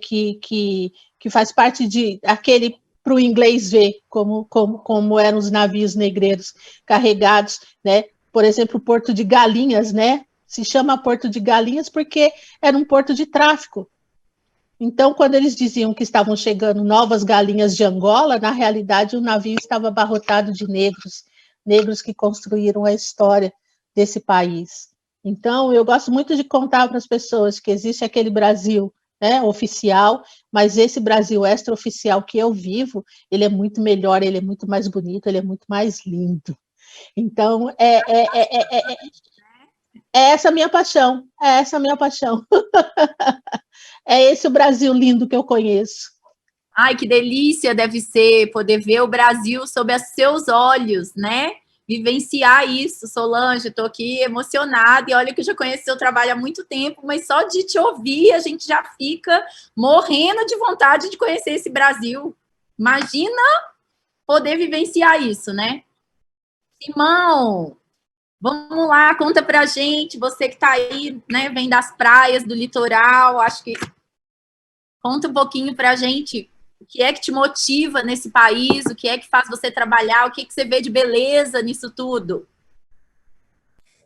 que faz parte de aquele para o inglês ver como eram os navios negreiros carregados, né? Por exemplo, o Porto de Galinhas, né? Se chama Porto de Galinhas porque era um porto de tráfico. Então, quando eles diziam que estavam chegando novas galinhas de Angola, na realidade o navio estava abarrotado de negros que construíram a história desse país. Então, eu gosto muito de contar para as pessoas que existe aquele Brasil, né, oficial, mas esse Brasil extraoficial que eu vivo, ele é muito melhor, ele é muito mais bonito, ele é muito mais lindo. Então, essa a minha paixão, é essa a minha paixão. É esse o Brasil lindo que eu conheço. Ai, que delícia deve ser poder ver o Brasil sob os seus olhos, né? Vivenciar isso, Solange, estou aqui emocionada, e olha que eu já conheço seu trabalho há muito tempo, mas só de te ouvir a gente já fica morrendo de vontade de conhecer esse Brasil. Imagina poder vivenciar isso, né? Simão, vamos lá, conta pra gente, você que está aí, né, vem das praias, do litoral, acho que conta um pouquinho pra gente o que é que te motiva nesse país, o que é que faz você trabalhar, o que é que você vê de beleza nisso tudo?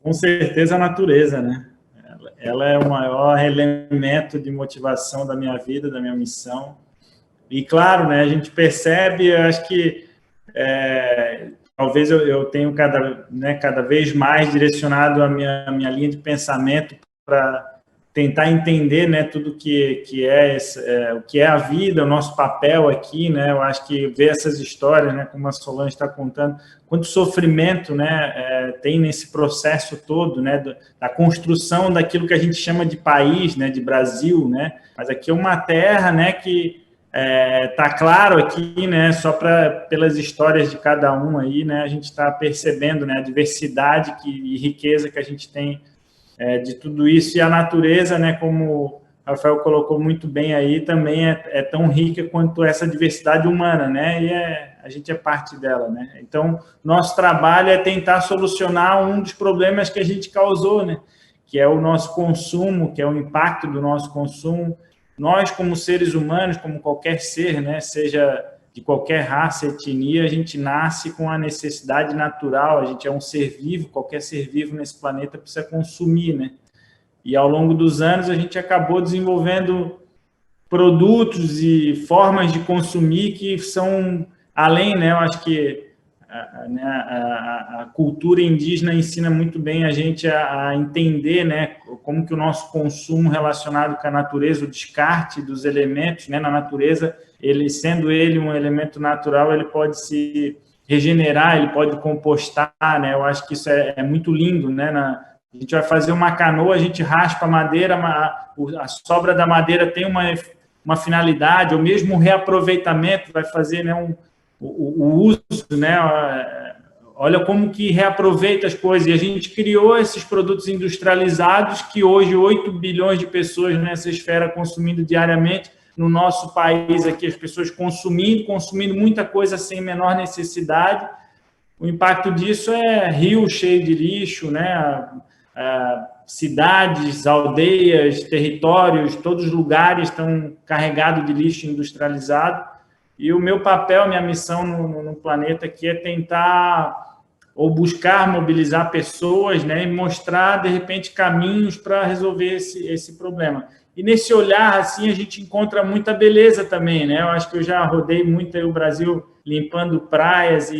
Com certeza a natureza, né? Ela é o maior elemento de motivação da minha vida, da minha missão. E, claro, né, a gente percebe, eu acho que talvez eu tenho cada vez mais direcionado a minha linha de pensamento para tentar entender, né, tudo que o que é a vida, o nosso papel aqui, né? Eu acho que ver essas histórias, né, como a Solange está contando, quanto sofrimento, né, tem nesse processo todo, né, da construção daquilo que a gente chama de país, né, de Brasil, né? Mas aqui é uma terra, né, que tá claro aqui, né, só pelas histórias de cada um aí, né, a gente está percebendo, né, a diversidade e riqueza que a gente tem de tudo isso, e a natureza, né, como Rafael colocou muito bem aí, também é tão rica quanto essa diversidade humana, né? E a gente é parte dela, né? Então, nosso trabalho é tentar solucionar um dos problemas que a gente causou, né? Que é o nosso consumo, que é o impacto do nosso consumo. Nós, como seres humanos, como qualquer ser, né? Seja de qualquer raça, etnia, a gente nasce com a necessidade natural, a gente é um ser vivo, qualquer ser vivo nesse planeta precisa consumir, né? E ao longo dos anos a gente acabou desenvolvendo produtos e formas de consumir que são além, né? Eu acho que a cultura indígena ensina muito bem a gente a entender, né? Como que o nosso consumo relacionado com a natureza, o descarte dos elementos, né? Na natureza, ele sendo ele um elemento natural, ele pode se regenerar, ele pode compostar, né? Eu acho que isso é muito lindo, né? A gente vai fazer uma canoa, a gente raspa a madeira, a sobra da madeira tem uma finalidade, ou mesmo o reaproveitamento, vai fazer, né, o uso, né? Olha como que reaproveita as coisas. E a gente criou esses produtos industrializados que hoje 8 bilhões de pessoas nessa esfera consumindo diariamente, no nosso país aqui, as pessoas consumindo muita coisa sem menor necessidade. O impacto disso é rio cheio de lixo, né? Cidades, aldeias, territórios, todos os lugares estão carregados de lixo industrializado. E o meu papel, minha missão no planeta aqui é tentar ou buscar mobilizar pessoas, né, e mostrar, de repente, caminhos para resolver esse problema. E nesse olhar, assim, a gente encontra muita beleza também, né? Eu acho que eu já rodei muito aí o Brasil limpando praias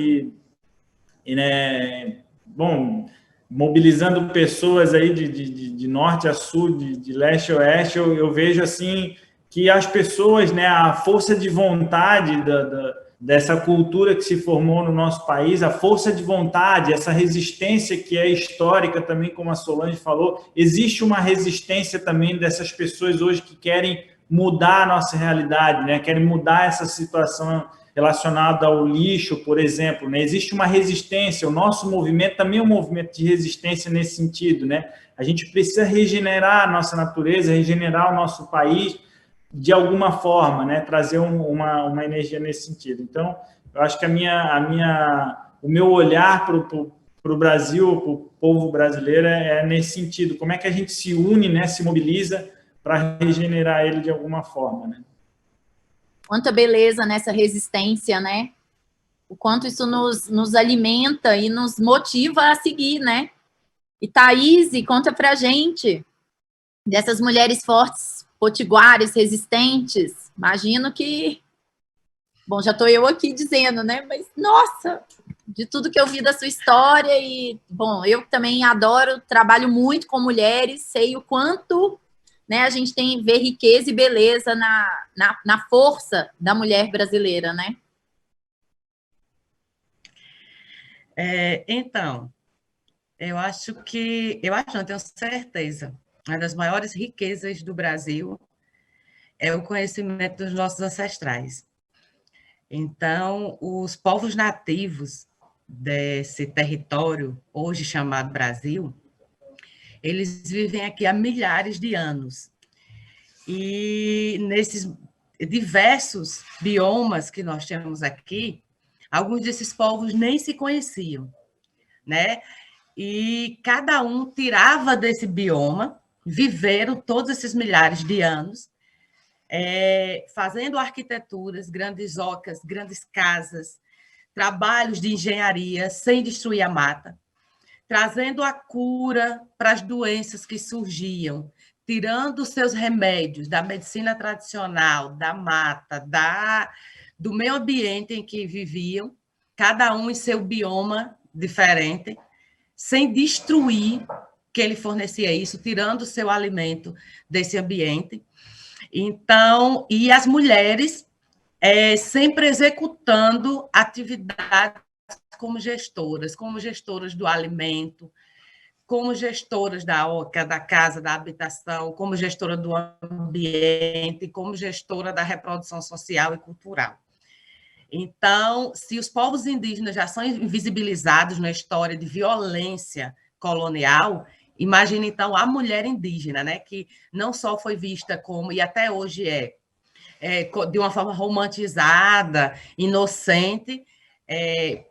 né, bom, mobilizando pessoas aí de norte a sul, de leste a oeste, eu vejo assim que as pessoas, né, a força de vontade dessa cultura que se formou no nosso país, a força de vontade, essa resistência que é histórica também, como a Solange falou, existe uma resistência também dessas pessoas hoje que querem mudar a nossa realidade, né, querem mudar essa situação relacionado ao lixo, por exemplo, né? Existe uma resistência, o nosso movimento também é um movimento de resistência nesse sentido, né? A gente precisa regenerar a nossa natureza, regenerar o nosso país de alguma forma, né? Trazer uma energia nesse sentido. Então, eu acho que o meu olhar para o Brasil, para o povo brasileiro é nesse sentido. Como é que a gente se une, né? Se mobiliza para regenerar ele de alguma forma, né? Quanta beleza nessa resistência, né? O quanto isso nos alimenta e nos motiva a seguir, né? E Thaís, conta pra gente dessas mulheres fortes, potiguares, resistentes. Imagino que... Bom, já estou eu aqui dizendo, né? Mas, nossa, de tudo que eu vi da sua história e... Bom, eu também adoro, trabalho muito com mulheres, sei o quanto... Né, a gente tem ver riqueza e beleza na força da mulher brasileira, né? Então, eu não tenho certeza, uma das maiores riquezas do Brasil é o conhecimento dos nossos ancestrais. Então, os povos nativos desse território, hoje chamado Brasil, eles vivem aqui há milhares de anos. E nesses diversos biomas que nós temos aqui, alguns desses povos nem se conheciam, né? E cada um tirava desse bioma, viveram todos esses milhares de anos, fazendo arquiteturas, grandes ocas, grandes casas, trabalhos de engenharia sem destruir a mata, trazendo a cura para as doenças que surgiam, tirando os seus remédios da medicina tradicional, da mata, do meio ambiente em que viviam, cada um em seu bioma diferente, sem destruir que ele fornecia isso, tirando o seu alimento desse ambiente. Então, e as mulheres sempre executando atividades como gestoras do alimento, como gestoras da OCA, da casa, da habitação, como gestora do ambiente, como gestora da reprodução social e cultural. Então, se os povos indígenas já são invisibilizados na história de violência colonial, Imagina, então, a mulher indígena, né, que não só foi vista como, e até hoje de uma forma romantizada, inocente,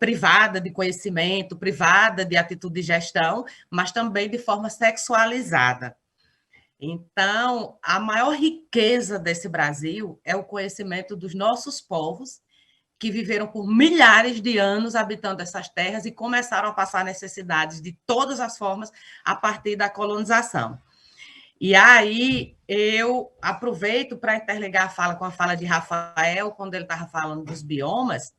privada de conhecimento, privada de atitude de gestão, mas também de forma sexualizada. Então, a maior riqueza desse Brasil é o conhecimento dos nossos povos, que viveram por milhares de anos habitando essas terras e começaram a passar necessidades de todas as formas a partir da colonização. E aí eu aproveito para interligar a fala com a fala de Rafael, quando ele estava falando dos biomas.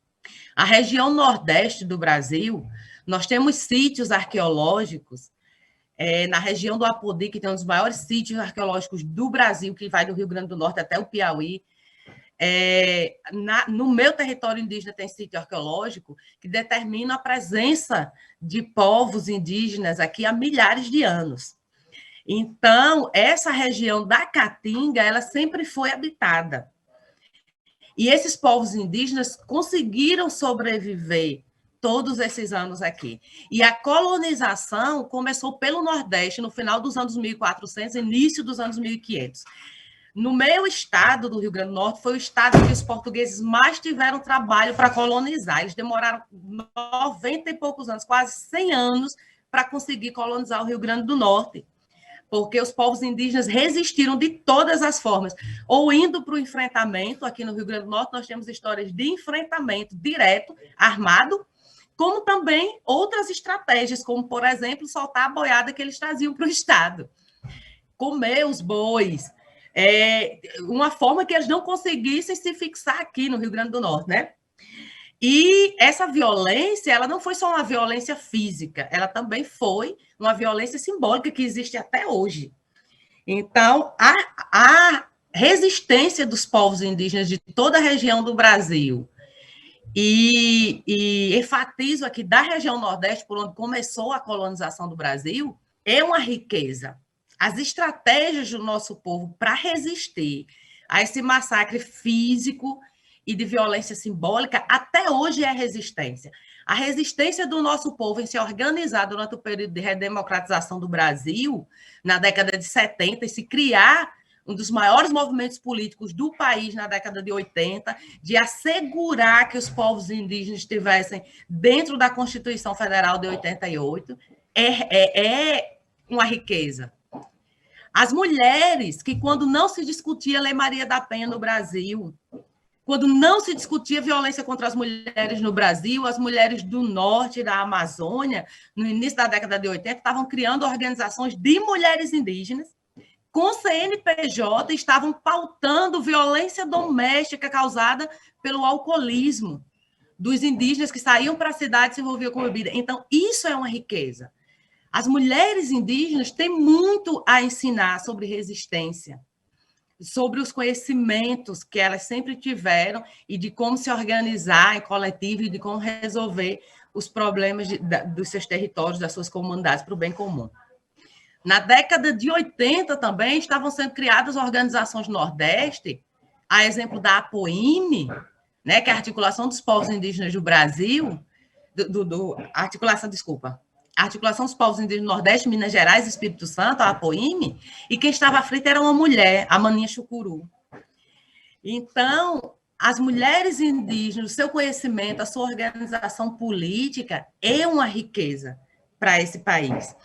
A região nordeste do Brasil, nós temos sítios arqueológicos, na região do Apodi, que tem um dos maiores sítios arqueológicos do Brasil, que vai do Rio Grande do Norte até o Piauí. No meu território indígena tem sítio arqueológico que determina a presença de povos indígenas aqui há milhares de anos. Então, essa região da Caatinga, ela sempre foi habitada. E esses povos indígenas conseguiram sobreviver todos esses anos aqui. E a colonização começou pelo Nordeste no final dos anos 1400, início dos anos 1500. No meu estado do Rio Grande do Norte, foi o estado que os portugueses mais tiveram trabalho para colonizar. Eles demoraram 90 e poucos anos, quase 100 anos, para conseguir colonizar o Rio Grande do Norte, porque os povos indígenas resistiram de todas as formas, ou indo para o enfrentamento. Aqui no Rio Grande do Norte, nós temos histórias de enfrentamento direto, armado, como também outras estratégias, como, por exemplo, soltar a boiada que eles traziam para o estado, comer os bois, uma forma que eles não conseguissem se fixar aqui no Rio Grande do Norte, né? E essa violência, ela não foi só uma violência física, ela também foi uma violência simbólica que existe até hoje. Então, a resistência dos povos indígenas de toda a região do Brasil, e enfatizo aqui da região Nordeste, por onde começou a colonização do Brasil, é uma riqueza. As estratégias do nosso povo para resistir a esse massacre físico e de violência simbólica, até hoje é resistência. A resistência do nosso povo em se organizar durante o período de redemocratização do Brasil, na década de 70, e se criar um dos maiores movimentos políticos do país na década de 80, de assegurar que os povos indígenas estivessem dentro da Constituição Federal de 88, é uma riqueza. As mulheres, que quando não se discutia Lei Maria da Penha no Brasil, quando não se discutia violência contra as mulheres no Brasil, as mulheres do norte da Amazônia, no início da década de 80, estavam criando organizações de mulheres indígenas, com CNPJ, estavam pautando violência doméstica causada pelo alcoolismo dos indígenas que saíam para a cidade e se envolviam com bebida. Então, isso é uma riqueza. As mulheres indígenas têm muito a ensinar sobre resistência, sobre os conhecimentos que elas sempre tiveram e de como se organizar em coletivo e de como resolver os problemas dos seus territórios, das suas comunidades, para o bem comum. Na década de 80 também estavam sendo criadas organizações do Nordeste, a exemplo da APOIME, né, que é a Articulação dos Povos Indígenas do Brasil, a Articulação dos Povos Indígenas do Nordeste, Minas Gerais e Espírito Santo, a APOIME, e quem estava à frente era uma mulher, a Maninha Chucuru. Então, as mulheres indígenas, o seu conhecimento, a sua organização política é uma riqueza para esse país,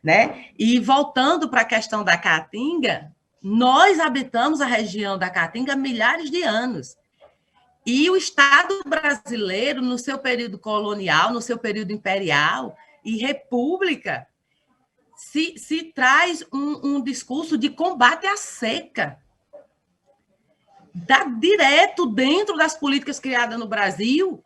né? E voltando para a questão da Caatinga, nós habitamos a região da Caatinga há milhares de anos. E o Estado brasileiro, no seu período colonial, no seu período imperial e república, se traz um discurso de combate à seca. Dá direto dentro das políticas criadas no Brasil,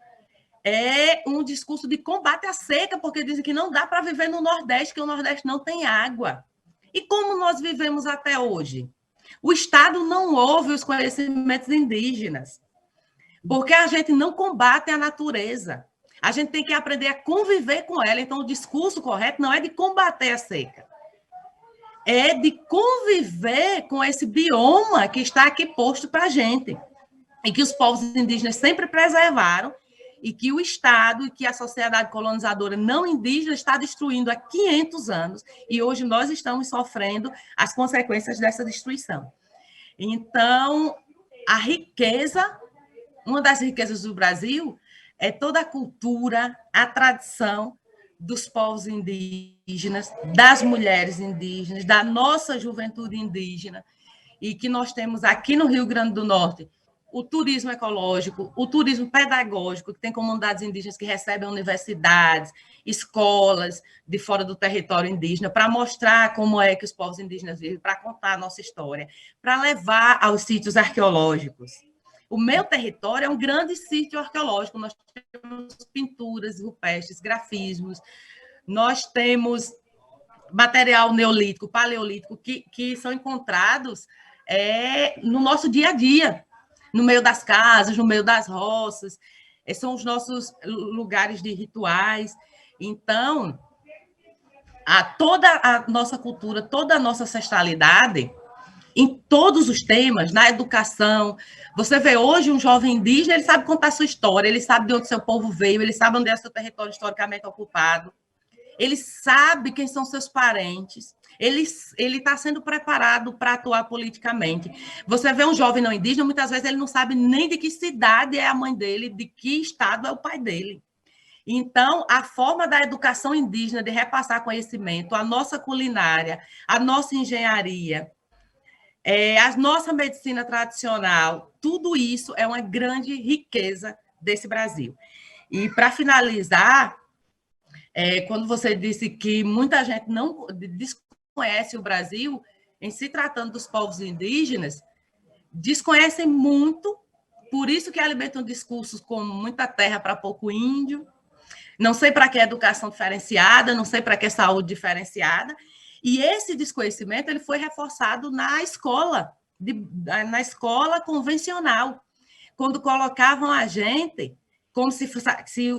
é um discurso de combate à seca, porque dizem que não dá para viver no Nordeste, que o Nordeste não tem água. E como nós vivemos até hoje? O Estado não ouve os conhecimentos indígenas, porque a gente não combate a natureza. A gente tem que aprender a conviver com ela. Então, o discurso correto não é de combater a seca, é de conviver com esse bioma que está aqui posto para a gente, e que os povos indígenas sempre preservaram e que o Estado e que a sociedade colonizadora não indígena está destruindo há 500 anos, e hoje nós estamos sofrendo as consequências dessa destruição. Então, a riqueza, uma das riquezas do Brasil é toda a cultura, a tradição dos povos indígenas, das mulheres indígenas, da nossa juventude indígena, e que nós temos aqui no Rio Grande do Norte o turismo ecológico, o turismo pedagógico, que tem comunidades indígenas que recebem universidades, escolas de fora do território indígena, para mostrar como é que os povos indígenas vivem, para contar a nossa história, para levar aos sítios arqueológicos. O meu território é um grande sítio arqueológico, nós temos pinturas rupestres, grafismos, nós temos material neolítico, paleolítico, que são encontrados no nosso dia a dia, no meio das casas, no meio das roças, são os nossos lugares de rituais. Então, toda a nossa cultura, toda a nossa ancestralidade, em todos os temas, na educação, você vê hoje um jovem indígena, ele sabe contar sua história, ele sabe de onde seu povo veio, ele sabe onde é seu território historicamente ocupado, ele sabe quem são seus parentes, ele está sendo preparado para atuar politicamente. Você vê um jovem não indígena, muitas vezes ele não sabe nem de que cidade é a mãe dele, de que estado é o pai dele. Então, a forma da educação indígena de repassar conhecimento, a nossa culinária, a nossa engenharia, a nossa medicina tradicional, tudo isso é uma grande riqueza desse Brasil. E, para finalizar, quando você disse que muita gente não desconhece o Brasil, em se tratando dos povos indígenas, desconhecem muito, por isso que alimentam discursos como muita terra para pouco índio, não sei para que educação diferenciada, não sei para que saúde diferenciada, e esse desconhecimento ele foi reforçado na escola convencional, quando colocavam a gente como se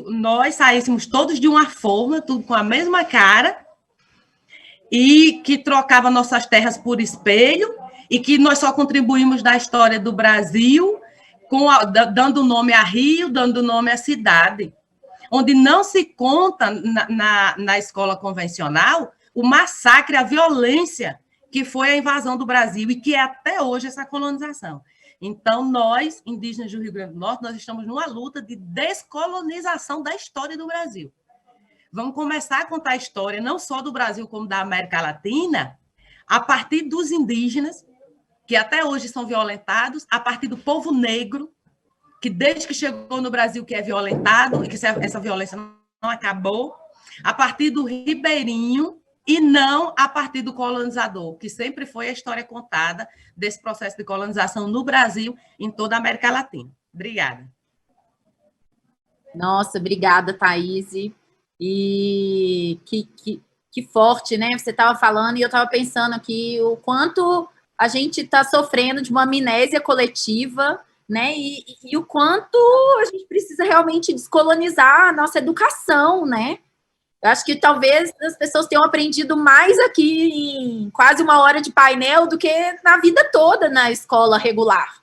nós saíssemos todos de uma forma, tudo com a mesma cara, e que trocava nossas terras por espelho, e que nós só contribuímos na história do Brasil dando nome a rio, dando nome à cidade, onde não se conta na escola convencional o massacre, a violência que foi a invasão do Brasil e que é até hoje essa colonização. Então, nós, indígenas do Rio Grande do Norte, nós estamos numa luta de descolonização da história do Brasil. Vamos começar a contar a história, não só do Brasil, como da América Latina, a partir dos indígenas, que até hoje são violentados, a partir do povo negro, que desde que chegou no Brasil que é violentado, e que essa violência não acabou, a partir do ribeirinho, e não a partir do colonizador, que sempre foi a história contada desse processo de colonização no Brasil e em toda a América Latina. Obrigada. Nossa, obrigada, Thaís. E que forte, né? Você estava falando e eu estava pensando aqui o quanto a gente está sofrendo de uma amnésia coletiva, né? E o quanto a gente precisa realmente descolonizar a nossa educação, né? Eu acho que talvez as pessoas tenham aprendido mais aqui em quase uma hora de painel do que na vida toda na escola regular.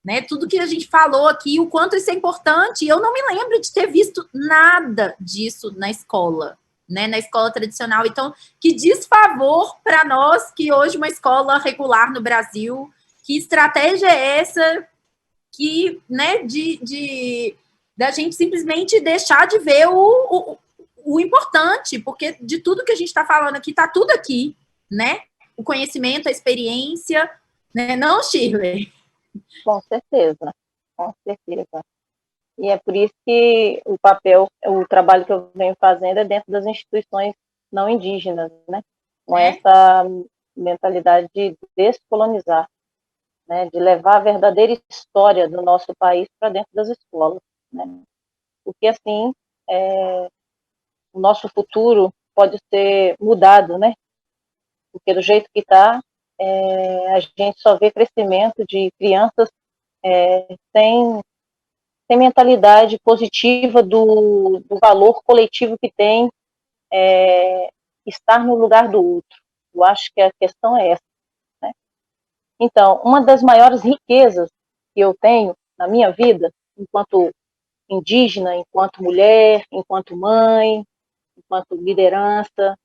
Né? Tudo que a gente falou aqui, o quanto isso é importante, eu não me lembro de ter visto nada disso na escola, né? Na escola tradicional. Então, que desfavor para nós que hoje uma escola regular no Brasil, que estratégia é essa que, né, da gente simplesmente deixar de ver o importante, porque de tudo que a gente está falando aqui, está tudo aqui, né? O conhecimento, a experiência, né? Não, Shirley? Com certeza, com certeza. E é por isso que o trabalho que eu venho fazendo é dentro das instituições não indígenas, né? Com essa mentalidade de descolonizar, né? De levar a verdadeira história do nosso país para dentro das escolas, né? Porque assim, o nosso futuro pode ser mudado, né? Porque do jeito que está, a gente só vê crescimento de crianças sem mentalidade positiva do valor coletivo que tem estar no lugar do outro. Eu acho que a questão é essa, né? Então, uma das maiores riquezas que eu tenho na minha vida, enquanto indígena, enquanto mulher, enquanto mãe, enquanto liderança.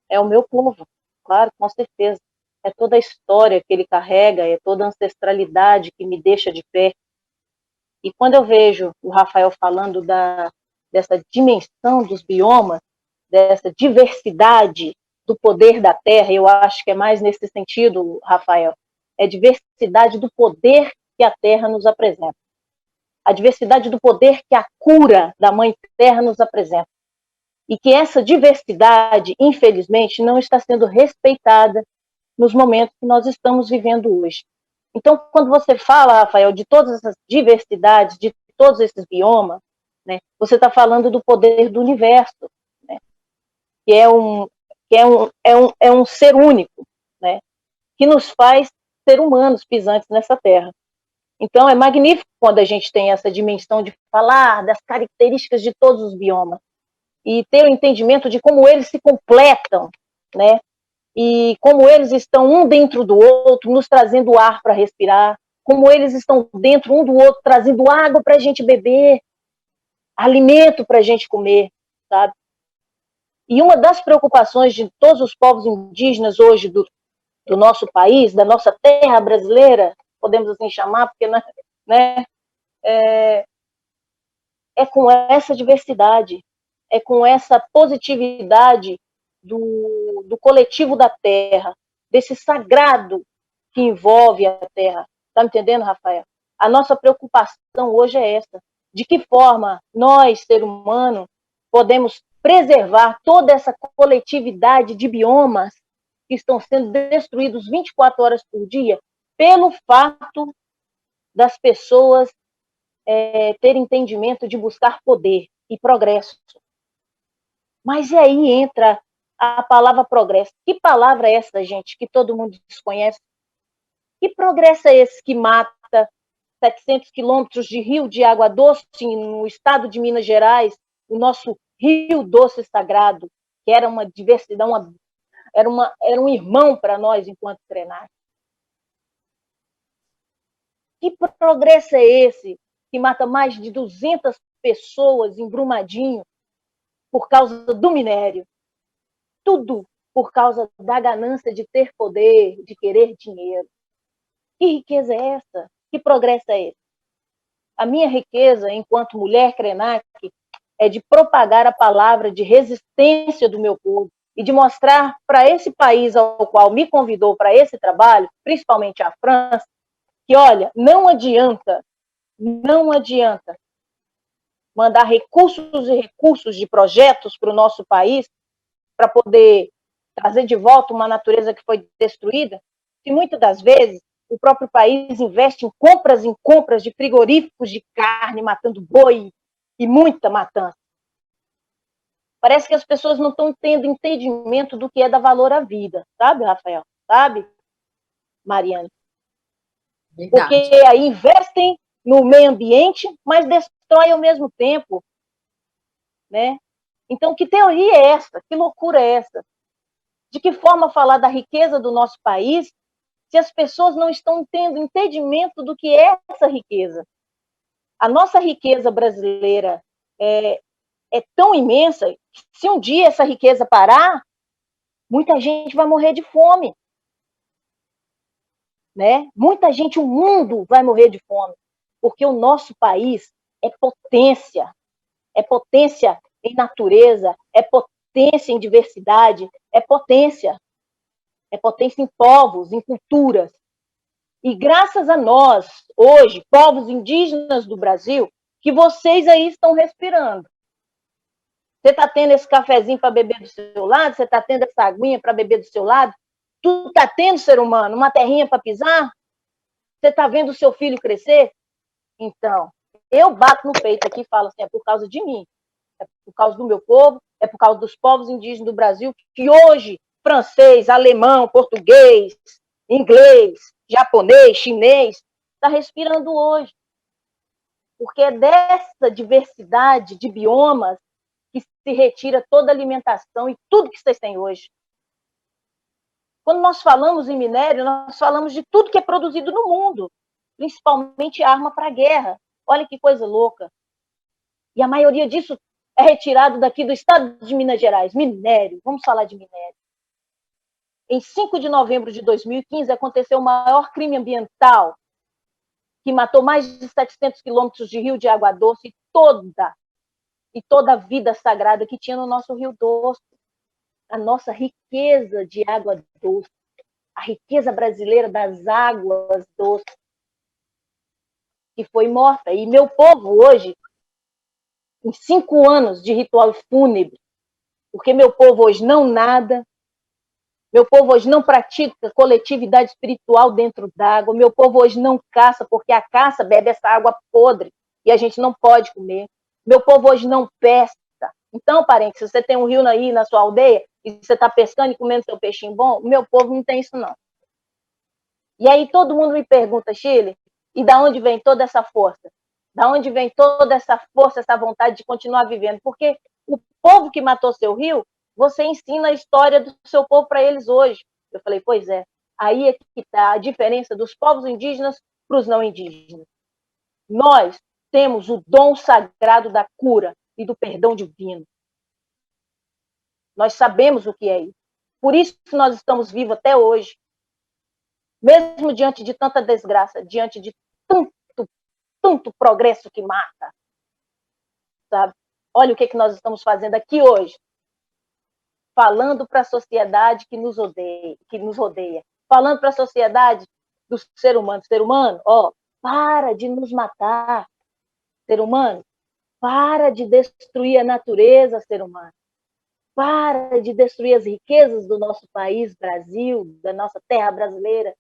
É o meu povo, claro, com certeza. É toda a história que ele carrega, é toda a ancestralidade que me deixa de pé. E quando eu vejo o Rafael falando dessa dimensão dos biomas, dessa diversidade do poder da Terra, eu acho que é mais nesse sentido, Rafael, é diversidade do poder que a Terra nos apresenta. A diversidade do poder que a cura da Mãe Terra nos apresenta. E que essa diversidade, infelizmente, não está sendo respeitada nos momentos que nós estamos vivendo hoje. Então, quando você fala, Rafael, de todas essas diversidades, de todos esses biomas, né, você está falando do poder do universo, né, que é um ser único, né, que nos faz ser humanos pisantes nessa terra. Então, é magnífico quando a gente tem essa dimensão de falar das características de todos os biomas e ter o entendimento de como eles se completam, né? E como eles estão um dentro do outro, nos trazendo ar para respirar, como eles estão dentro um do outro, trazendo água para a gente beber, alimento para a gente comer, sabe? E uma das preocupações de todos os povos indígenas hoje do nosso país, da nossa terra brasileira, podemos assim chamar, porque, né, é com essa diversidade, é com essa positividade do coletivo da terra, desse sagrado que envolve a terra. Está me entendendo, Rafael? A nossa preocupação hoje é essa. De que forma nós, ser humano, podemos preservar toda essa coletividade de biomas que estão sendo destruídos 24 horas por dia pelo fato das pessoas ter entendimento de buscar poder e progresso. Mas aí entra a palavra progresso. Que palavra é essa, gente, que todo mundo desconhece? Que progresso é esse que mata 700 quilômetros de rio de água doce no estado de Minas Gerais, o nosso rio doce sagrado, que era uma diversidade, era um irmão para nós enquanto treinar. Que progresso é esse que mata mais de 200 pessoas em Brumadinho por causa do minério? Tudo por causa da ganância de ter poder, de querer dinheiro. Que riqueza é essa? Que progresso é esse? A minha riqueza, enquanto mulher Krenak, é de propagar a palavra de resistência do meu povo e de mostrar para esse país ao qual me convidou para esse trabalho, principalmente a França, que, olha, não adianta mandar recursos e recursos de projetos para o nosso país para poder trazer de volta uma natureza que foi destruída, que muitas das vezes o próprio país investe em compras de frigoríficos de carne, matando boi e muita matança. Parece que as pessoas não estão tendo entendimento do que é dar valor à vida, sabe, Rafael? Sabe, Mariane? Verdade. Porque aí investem no meio ambiente, mas destrói ao mesmo tempo, né? Então, que teoria é essa? Que loucura é essa? De que forma falar da riqueza do nosso país se as pessoas não estão tendo entendimento do que é essa riqueza? A nossa riqueza brasileira é tão imensa que, se um dia essa riqueza parar, muita gente vai morrer de fome. Né? Muita gente, o mundo vai morrer de fome, porque o nosso país é potência em natureza, é potência em diversidade, é potência em povos, em culturas. E graças a nós, hoje, povos indígenas do Brasil, que vocês aí estão respirando. Você está tendo esse cafezinho para beber do seu lado, você está tendo essa aguinha para beber do seu lado, tu está tendo, ser humano, uma terrinha para pisar? Você está vendo o seu filho crescer? Então, eu bato no peito aqui e falo assim, é por causa de mim, é por causa do meu povo, é por causa dos povos indígenas do Brasil, que hoje, francês, alemão, português, inglês, japonês, chinês, está respirando hoje. Porque é dessa diversidade de biomas que se retira toda a alimentação e tudo que vocês têm hoje. Quando nós falamos em minério, nós falamos de tudo que é produzido no mundo, principalmente arma para a guerra. Olha que coisa louca. E a maioria disso é retirado daqui do estado de Minas Gerais. Minério, vamos falar de minério. Em 5 de novembro de 2015, aconteceu o maior crime ambiental, que matou mais de 700 quilômetros de rio de água doce e toda a vida sagrada que tinha no nosso rio doce. A nossa riqueza de água doce, a riqueza brasileira das águas doces, que foi morta. E meu povo hoje, em 5 anos de ritual fúnebre, porque meu povo hoje não nada, meu povo hoje não pratica coletividade espiritual dentro d'água, meu povo hoje não caça, porque a caça bebe essa água podre e a gente não pode comer. Meu povo hoje não pesca. Então, parente, se você tem um rio aí na sua aldeia e você está pescando e comendo seu peixinho bom, o meu povo não tem isso, não. E aí todo mundo me pergunta, Chile, e da onde vem toda essa força? Da onde vem toda essa força, essa vontade de continuar vivendo? Porque o povo que matou seu rio, você ensina a história do seu povo para eles hoje. Eu falei, pois é, aí é que está a diferença dos povos indígenas para os não indígenas. Nós temos o dom sagrado da cura e do perdão divino. Nós sabemos o que é isso. Por isso que nós estamos vivos até hoje. Mesmo diante de tanta desgraça, diante de tanto progresso que mata. Sabe? Olha o que nós estamos fazendo aqui hoje. Falando para a sociedade que nos rodeia. Falando para a sociedade do ser humano. Ser humano, para de nos matar. Ser humano, para de destruir a natureza, ser humano. Para de destruir as riquezas do nosso país, Brasil, da nossa terra brasileira.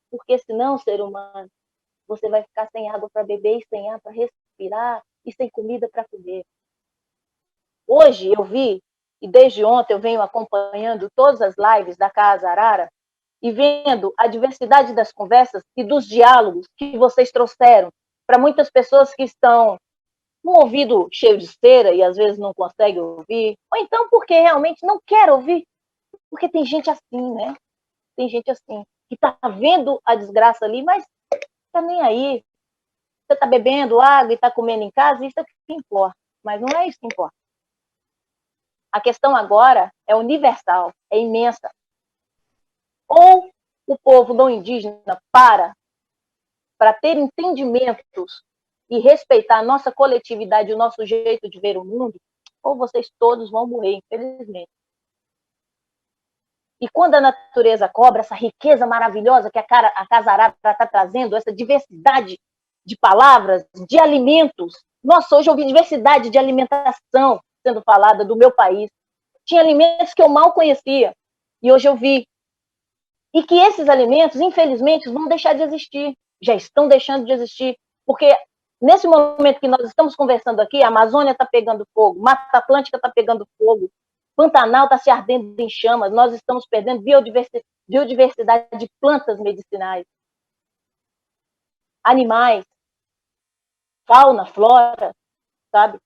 Porque senão, ser humano, você vai ficar sem água para beber e sem ar para respirar e sem comida para comer. Hoje eu vi, e desde ontem eu venho acompanhando todas as lives da Casa Arara e vendo a diversidade das conversas e dos diálogos que vocês trouxeram para muitas pessoas que estão com o ouvido cheio de cera e às vezes não conseguem ouvir, ou então porque realmente não quer ouvir, porque tem gente assim, né? Tem gente assim, que está vendo a desgraça ali, mas está nem aí. Você está bebendo água e está comendo em casa, isso é o que importa. Mas não é isso que importa. A questão agora é universal, é imensa. Ou o povo não indígena para ter entendimentos e respeitar a nossa coletividade, o nosso jeito de ver o mundo, ou vocês todos vão morrer, infelizmente. E quando a natureza cobra essa riqueza maravilhosa que a Casa Arara está trazendo, essa diversidade de palavras, de alimentos. Nossa, hoje eu vi diversidade de alimentação sendo falada do meu país. Tinha alimentos que eu mal conhecia, e hoje eu vi. E que esses alimentos, infelizmente, vão deixar de existir. Já estão deixando de existir, porque nesse momento que nós estamos conversando aqui, a Amazônia está pegando fogo, Mata Atlântica está pegando fogo, Pantanal está se ardendo em chamas, nós estamos perdendo biodiversidade de plantas medicinais, animais, fauna, flora, sabe?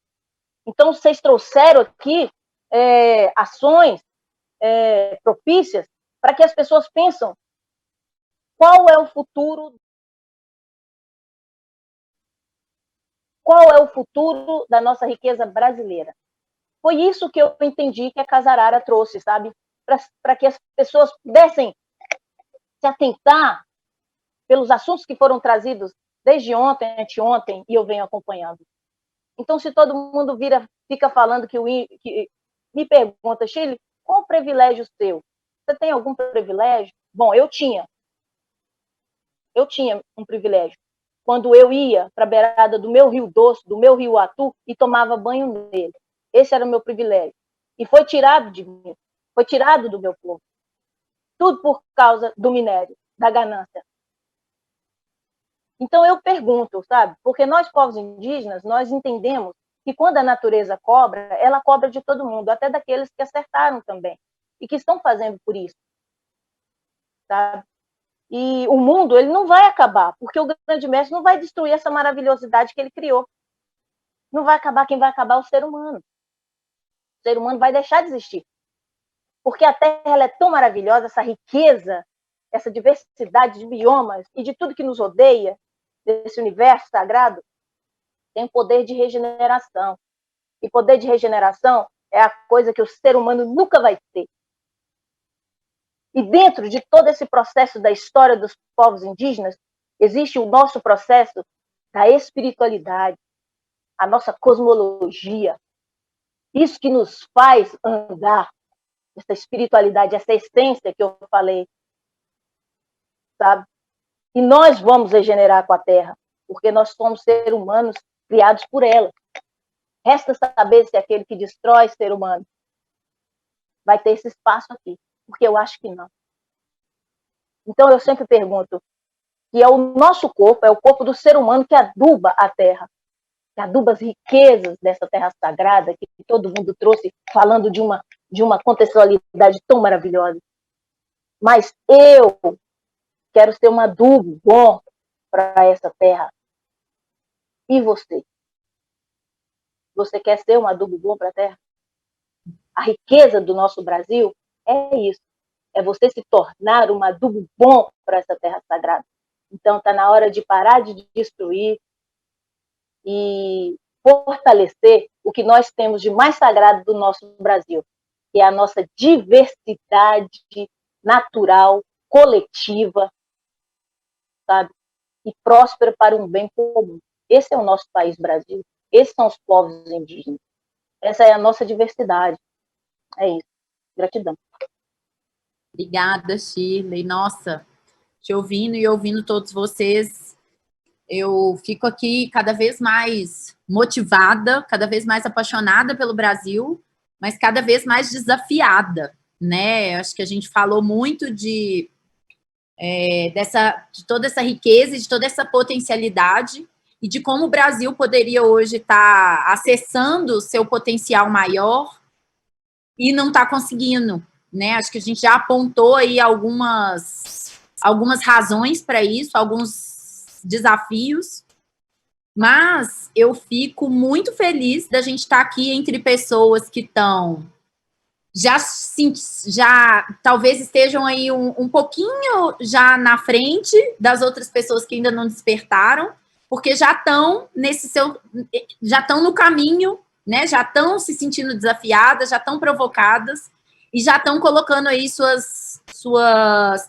Então, vocês trouxeram aqui ações propícias para que as pessoas pensem qual é o futuro da nossa riqueza brasileira. Foi isso que eu entendi que a Casa Arara trouxe, sabe? Para que as pessoas pudessem se atentar pelos assuntos que foram trazidos desde ontem, anteontem, e eu venho acompanhando. Então, se todo mundo fica falando que me pergunta, Chile, qual o privilégio seu? Você tem algum privilégio? Bom, eu tinha um privilégio. Quando eu ia para a beirada do meu rio Doce, do meu rio Atu, e tomava banho nele. Esse era o meu privilégio. E foi tirado de mim, foi tirado do meu povo. Tudo por causa do minério, da ganância. Então eu pergunto, sabe? Porque nós, povos indígenas, nós entendemos que quando a natureza cobra, ela cobra de todo mundo, até daqueles que acertaram também, e que estão fazendo por isso. Sabe? E o mundo, ele não vai acabar, porque o grande mestre não vai destruir essa maravilhosidade que ele criou. Não vai acabar, quem vai acabar é o ser humano. O ser humano vai deixar de existir. Porque a Terra ela é tão maravilhosa, essa riqueza, essa diversidade de biomas e de tudo que nos rodeia, desse universo sagrado, tem poder de regeneração. E poder de regeneração é a coisa que o ser humano nunca vai ter. E dentro de todo esse processo da história dos povos indígenas, existe o nosso processo da espiritualidade, a nossa cosmologia. Isso que nos faz andar, essa espiritualidade, essa essência que eu falei, sabe? E nós vamos regenerar com a Terra, porque nós somos seres humanos criados por ela. Resta saber se aquele que destrói ser humano vai ter esse espaço aqui, porque eu acho que não. Então eu sempre pergunto, que é o nosso corpo, é o corpo do ser humano que aduba a Terra, que aduba as riquezas dessa terra sagrada que todo mundo trouxe, falando de uma contextualidade tão maravilhosa. Mas eu quero ser um adubo bom para essa terra. E você? Você quer ser um adubo bom para a terra? A riqueza do nosso Brasil é isso. É você se tornar um adubo bom para essa terra sagrada. Então está na hora de parar de destruir e fortalecer o que nós temos de mais sagrado do nosso Brasil, que é a nossa diversidade natural, coletiva, sabe? E próspera para um bem comum. Esse é o nosso país, Brasil. Esses são os povos indígenas. Essa é a nossa diversidade. É isso. Gratidão. Obrigada, Shirley. Nossa, te ouvindo e ouvindo todos vocês, eu fico aqui cada vez mais motivada, cada vez mais apaixonada pelo Brasil, mas cada vez mais desafiada, né? Acho que a gente falou muito de toda essa riqueza, de toda essa potencialidade e de como o Brasil poderia hoje estar acessando o seu potencial maior e não está conseguindo, né? Acho que a gente já apontou aí algumas razões para isso, alguns desafios, mas eu fico muito feliz da gente estar aqui entre pessoas que estão já talvez estejam aí um pouquinho já na frente das outras pessoas que ainda não despertaram, porque já estão já estão no caminho, né? Já estão se sentindo desafiadas, já estão provocadas e já estão colocando aí suas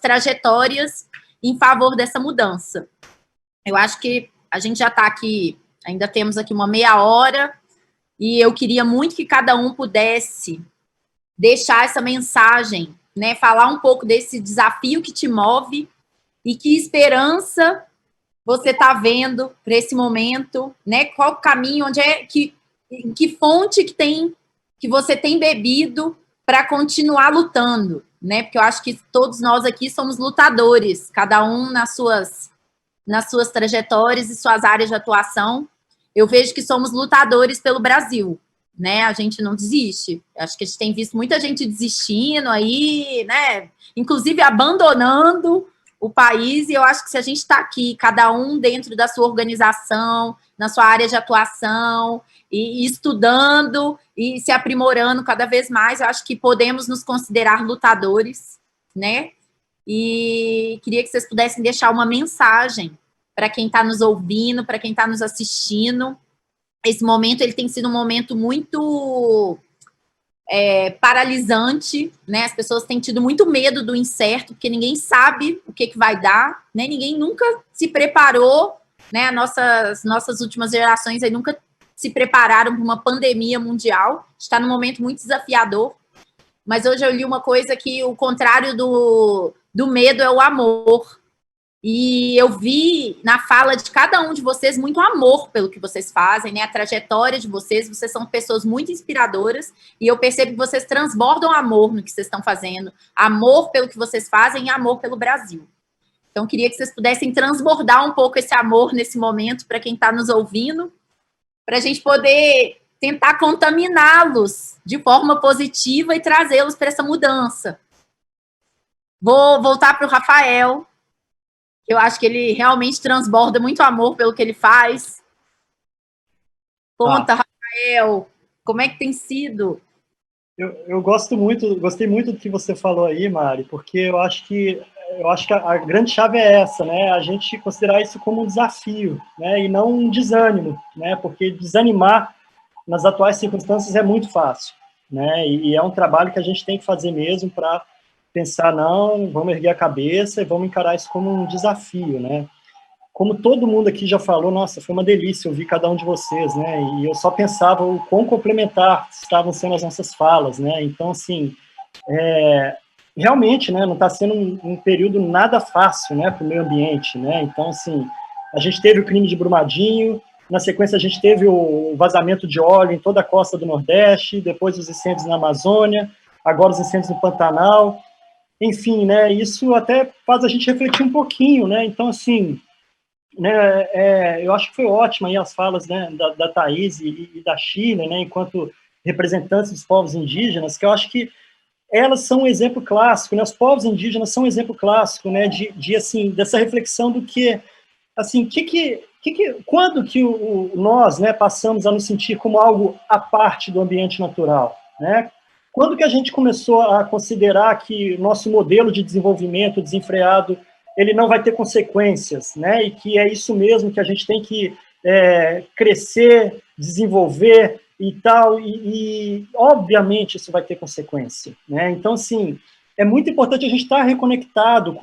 trajetórias em favor dessa mudança. Eu acho que a gente já está aqui, ainda temos aqui uma meia hora, e eu queria muito que cada um pudesse deixar essa mensagem, né? Falar um pouco desse desafio que te move e que esperança você está vendo para esse momento, né? Qual o caminho, onde é que fonte que você tem bebido para continuar lutando, né? Porque eu acho que todos nós aqui somos lutadores, cada um nas suas trajetórias e suas áreas de atuação. Eu vejo que somos lutadores pelo Brasil, né? A gente não desiste. Acho que a gente tem visto muita gente desistindo aí, né? Inclusive abandonando o país, e eu acho que se a gente está aqui, cada um dentro da sua organização, na sua área de atuação, e estudando e se aprimorando cada vez mais, eu acho que podemos nos considerar lutadores, né? E queria que vocês pudessem deixar uma mensagem para quem está nos ouvindo, para quem está nos assistindo. Esse momento, ele tem sido um momento muito paralisante, né? As pessoas têm tido muito medo do incerto, porque ninguém sabe o que vai dar, né? Ninguém nunca se preparou, né? As nossas últimas gerações aí nunca se prepararam para uma pandemia mundial. Está num momento muito desafiador. Mas hoje eu li uma coisa que o contrário do medo é o amor. E eu vi na fala de cada um de vocês muito amor pelo que vocês fazem, né? A trajetória de vocês são pessoas muito inspiradoras, e eu percebo que vocês transbordam amor no que vocês estão fazendo, amor pelo que vocês fazem e amor pelo Brasil. Então, eu queria que vocês pudessem transbordar um pouco esse amor nesse momento para quem está nos ouvindo, para a gente poder tentar contaminá-los de forma positiva e trazê-los para essa mudança. Vou voltar para o Rafael. Eu acho que ele realmente transborda muito amor pelo que ele faz. Conta, Rafael, como é que tem sido? Eu gostei muito do que você falou aí, Mari, porque eu acho que eu acho que a grande chave é essa, né? A gente considerar isso como um desafio, né? E não um desânimo, né? Porque desanimar nas atuais circunstâncias é muito fácil, né? E é um trabalho que a gente tem que fazer mesmo para pensar, não, vamos erguer a cabeça e vamos encarar isso como um desafio, né? Como todo mundo aqui já falou, nossa, foi uma delícia ouvir cada um de vocês, né? E eu só pensava o quão complementar estavam sendo as nossas falas, né? Então, assim, realmente, né, não está sendo um período nada fácil, né, para o meio ambiente, né? Então, assim, a gente teve o crime de Brumadinho, na sequência a gente teve o vazamento de óleo em toda a costa do Nordeste, depois os incêndios na Amazônia, agora os incêndios no Pantanal, enfim, né, isso até faz a gente refletir um pouquinho, né? Então, assim, né, eu acho que foi ótima aí as falas, né, da Thaís e da Chile, né, enquanto representantes dos povos indígenas, que eu acho que elas são um exemplo clássico, né, os povos indígenas são um exemplo clássico, né, assim, dessa reflexão do que, assim, quando que nós, né, passamos a nos sentir como algo à parte do ambiente natural, né? Quando que a gente começou a considerar que nosso modelo de desenvolvimento desenfreado ele não vai ter consequências, né? E que é isso mesmo que a gente tem que crescer, desenvolver e tal, e obviamente isso vai ter consequência, né? Então, assim, é muito importante a gente estar reconectado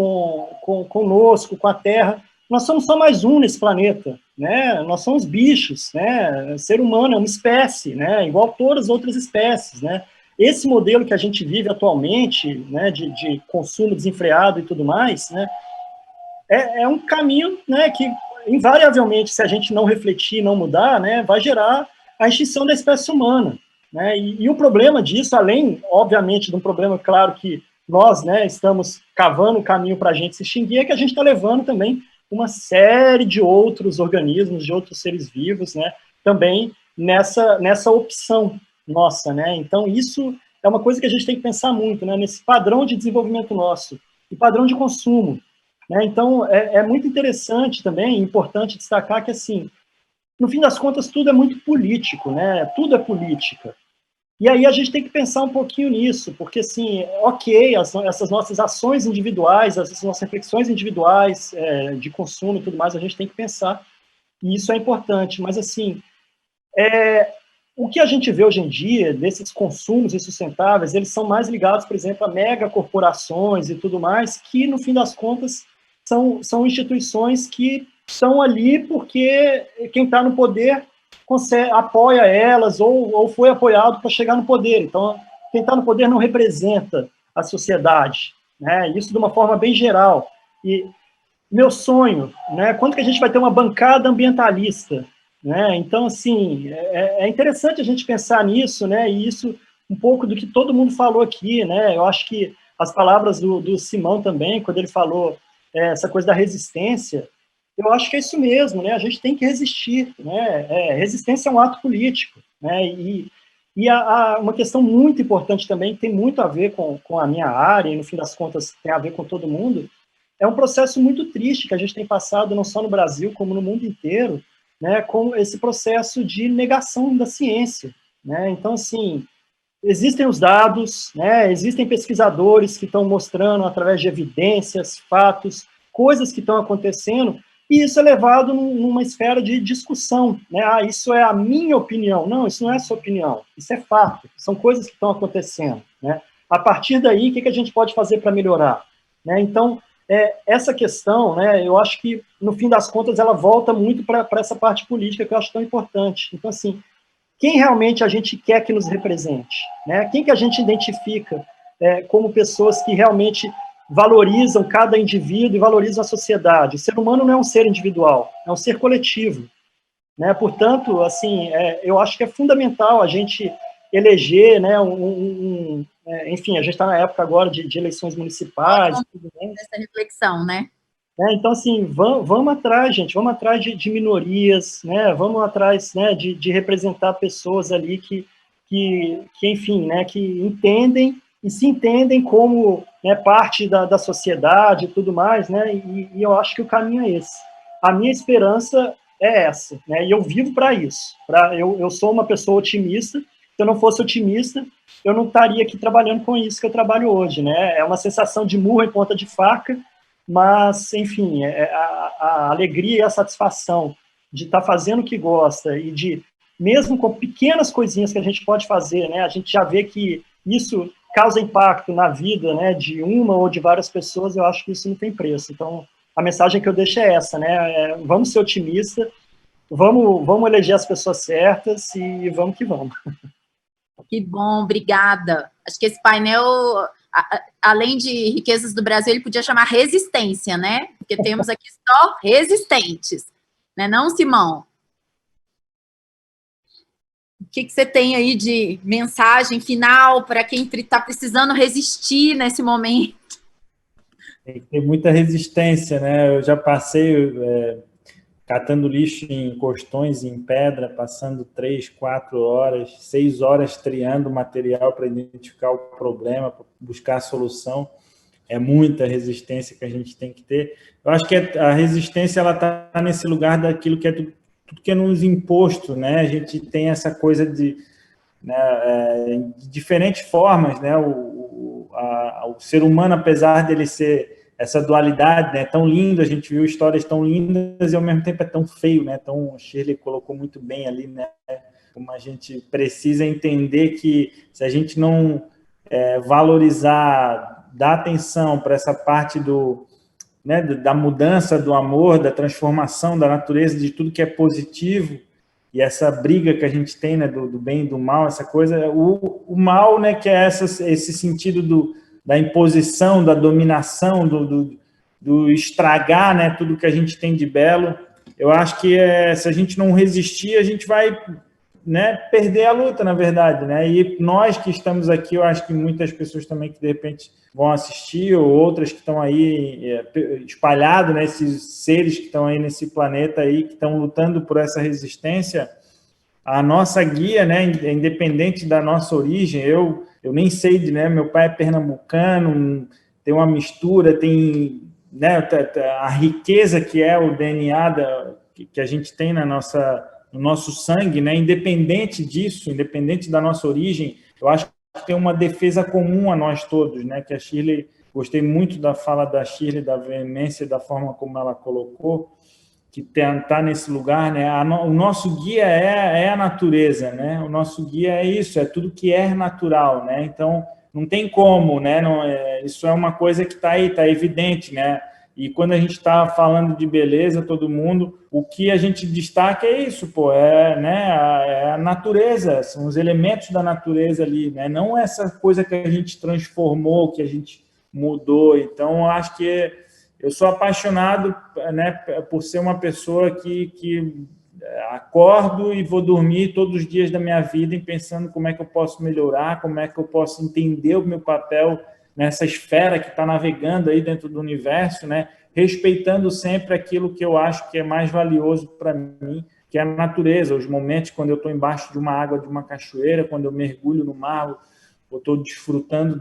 conosco, com a Terra. Nós somos só mais um nesse planeta, né? Nós somos bichos, né? O ser humano é uma espécie, né? Igual todas as outras espécies, né? Esse modelo que a gente vive atualmente, né, de consumo desenfreado e tudo mais, né, é um caminho, né, que, invariavelmente, se a gente não refletir, não mudar, né, vai gerar a extinção da espécie humana. Né, e o problema disso, além, obviamente, de um problema, claro, que nós, né, estamos cavando o caminho para a gente se extinguir, é que a gente está levando também uma série de outros organismos, de outros seres vivos, né, também nessa opção nossa, né? Então, isso é uma coisa que a gente tem que pensar muito, né, nesse padrão de desenvolvimento nosso e padrão de consumo. Né? Então, é muito interessante também, importante destacar que, assim, no fim das contas, tudo é muito político, né? Tudo é política. E aí a gente tem que pensar um pouquinho nisso, porque, assim, ok, essas nossas ações individuais, essas nossas reflexões individuais de consumo e tudo mais, a gente tem que pensar, e isso é importante, mas, assim, o que a gente vê hoje em dia, desses consumos insustentáveis, eles são mais ligados, por exemplo, a megacorporações e tudo mais, que, no fim das contas, são instituições que estão ali porque quem está no poder apoia elas ou foi apoiado para chegar no poder. Então, quem está no poder não representa a sociedade. Né? Isso de uma forma bem geral. E meu sonho, né? Quando que a gente vai ter uma bancada ambientalista? Né? Então, assim, é interessante a gente pensar nisso, né? E isso, um pouco do que todo mundo falou aqui, né? Eu acho que as palavras do Simão também, quando ele falou essa coisa da resistência, eu acho que é isso mesmo, né? A gente tem que resistir, né? Resistência é um ato político, né? E uma questão muito importante também, que tem muito a ver com a minha área, e no fim das contas tem a ver com todo mundo, é um processo muito triste que a gente tem passado, não só no Brasil, como no mundo inteiro, né, com esse processo de negação da ciência. Né? Então, assim, existem os dados, né, existem pesquisadores que estão mostrando, através de evidências, fatos, coisas que estão acontecendo, e isso é levado numa esfera de discussão. Né? Ah, isso é a minha opinião. Não, isso não é a sua opinião, isso é fato, são coisas que estão acontecendo. Né? A partir daí, o que a gente pode fazer para melhorar? Né? Então, essa questão, né, eu acho que, no fim das contas, ela volta muito para essa parte política que eu acho tão importante. Então, assim, quem realmente a gente quer que nos represente? Né? Quem que a gente identifica como pessoas que realmente valorizam cada indivíduo e valorizam a sociedade? O ser humano não é um ser individual, é um ser coletivo. Né? Portanto, assim, eu acho que é fundamental a gente eleger, né, enfim, a gente está na época agora de eleições municipais. Essa reflexão, né? Então, assim, vamos atrás, gente, vamos atrás de minorias, né, vamos atrás, né, de representar pessoas ali que enfim, né, que entendem e se entendem como, né, parte da sociedade e tudo mais, né, e eu acho que o caminho é esse. A minha esperança é essa, né, e eu vivo para isso. Eu sou uma pessoa otimista. Se eu não fosse otimista, eu não estaria aqui trabalhando com isso que eu trabalho hoje, né? É uma sensação de murro em ponta de faca, mas, enfim, a alegria e a satisfação de estar fazendo o que gosta e de, mesmo com pequenas coisinhas que a gente pode fazer, né, a gente já vê que isso causa impacto na vida, né, de uma ou de várias pessoas, eu acho que isso não tem preço. Então, a mensagem que eu deixo é essa, né, vamos ser otimistas, vamos eleger as pessoas certas e vamos que vamos. Que bom, obrigada. Acho que esse painel, além de riquezas do Brasil, ele podia chamar resistência, né? Porque temos aqui só resistentes, né, não, Simão? O que você tem aí de mensagem final para quem está precisando resistir nesse momento? Tem que ter muita resistência, né? Eu já passei catando lixo em costões, em pedra, passando 3, 4 horas, 6 horas triando material para identificar o problema, para buscar a solução. É muita resistência que a gente tem que ter. Eu acho que a resistência ela está nesse lugar daquilo que é tudo que é nos imposto, né? A gente tem essa coisa de, né, de diferentes formas, né? O ser humano, apesar dele ser essa dualidade, né, tão lindo, a gente viu histórias tão lindas e ao mesmo tempo é tão feio, né? Então, Shirley colocou muito bem ali, né? Como a gente precisa entender que se a gente não valorizar, dar atenção para essa parte né, da mudança, do amor, da transformação da natureza, de tudo que é positivo, e essa briga que a gente tem, né, do bem e do mal, essa coisa, o mal, né, que é esse sentido da imposição, da dominação, do estragar, né, tudo que a gente tem de belo. Eu acho que se a gente não resistir, a gente vai, né, perder a luta, na verdade, né? E nós que estamos aqui, eu acho que muitas pessoas também que de repente vão assistir, ou outras que estão aí espalhados, né, esses seres que estão aí nesse planeta aí, que estão lutando por essa resistência, a nossa guia, né, independente da nossa origem, eu nem sei, né, meu pai é pernambucano, tem uma mistura, tem, né, a riqueza que é o DNA que a gente tem no nosso sangue, né, independente disso, independente da nossa origem, eu acho que tem uma defesa comum a nós todos, né, que a Shirley, gostei muito da fala da Shirley, da veemência, da forma como ela colocou, que está nesse lugar, né, o nosso guia é a natureza, né, o nosso guia é isso, é tudo que é natural, né, então não tem como, né, isso é uma coisa que está aí, está evidente, né. E quando a gente está falando de beleza, todo mundo, o que a gente destaca é isso, pô, né, a natureza, são os elementos da natureza ali, né, não essa coisa que a gente transformou, que a gente mudou. Então, acho que eu sou apaixonado, né, por ser uma pessoa que acordo e vou dormir todos os dias da minha vida pensando como é que eu posso melhorar, como é que eu posso entender o meu papel nessa esfera que está navegando aí dentro do universo, né? Respeitando sempre aquilo que eu acho que é mais valioso para mim, que é a natureza, os momentos quando eu estou embaixo de uma água, de uma cachoeira, quando eu mergulho no mar, eu estou desfrutando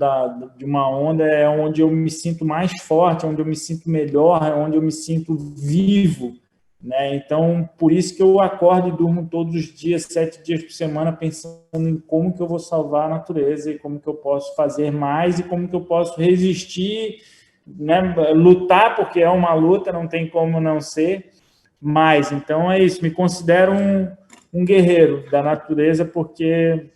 de uma onda, é onde eu me sinto mais forte, é onde eu me sinto melhor, é onde eu me sinto vivo, né? Então, por isso que eu acordo e durmo todos os dias, 7 dias por semana, pensando em como que eu vou salvar a natureza e como que eu posso fazer mais e como que eu posso resistir, né? Lutar, porque é uma luta, não tem como não ser, mas, então é isso, me considero um guerreiro da natureza, porque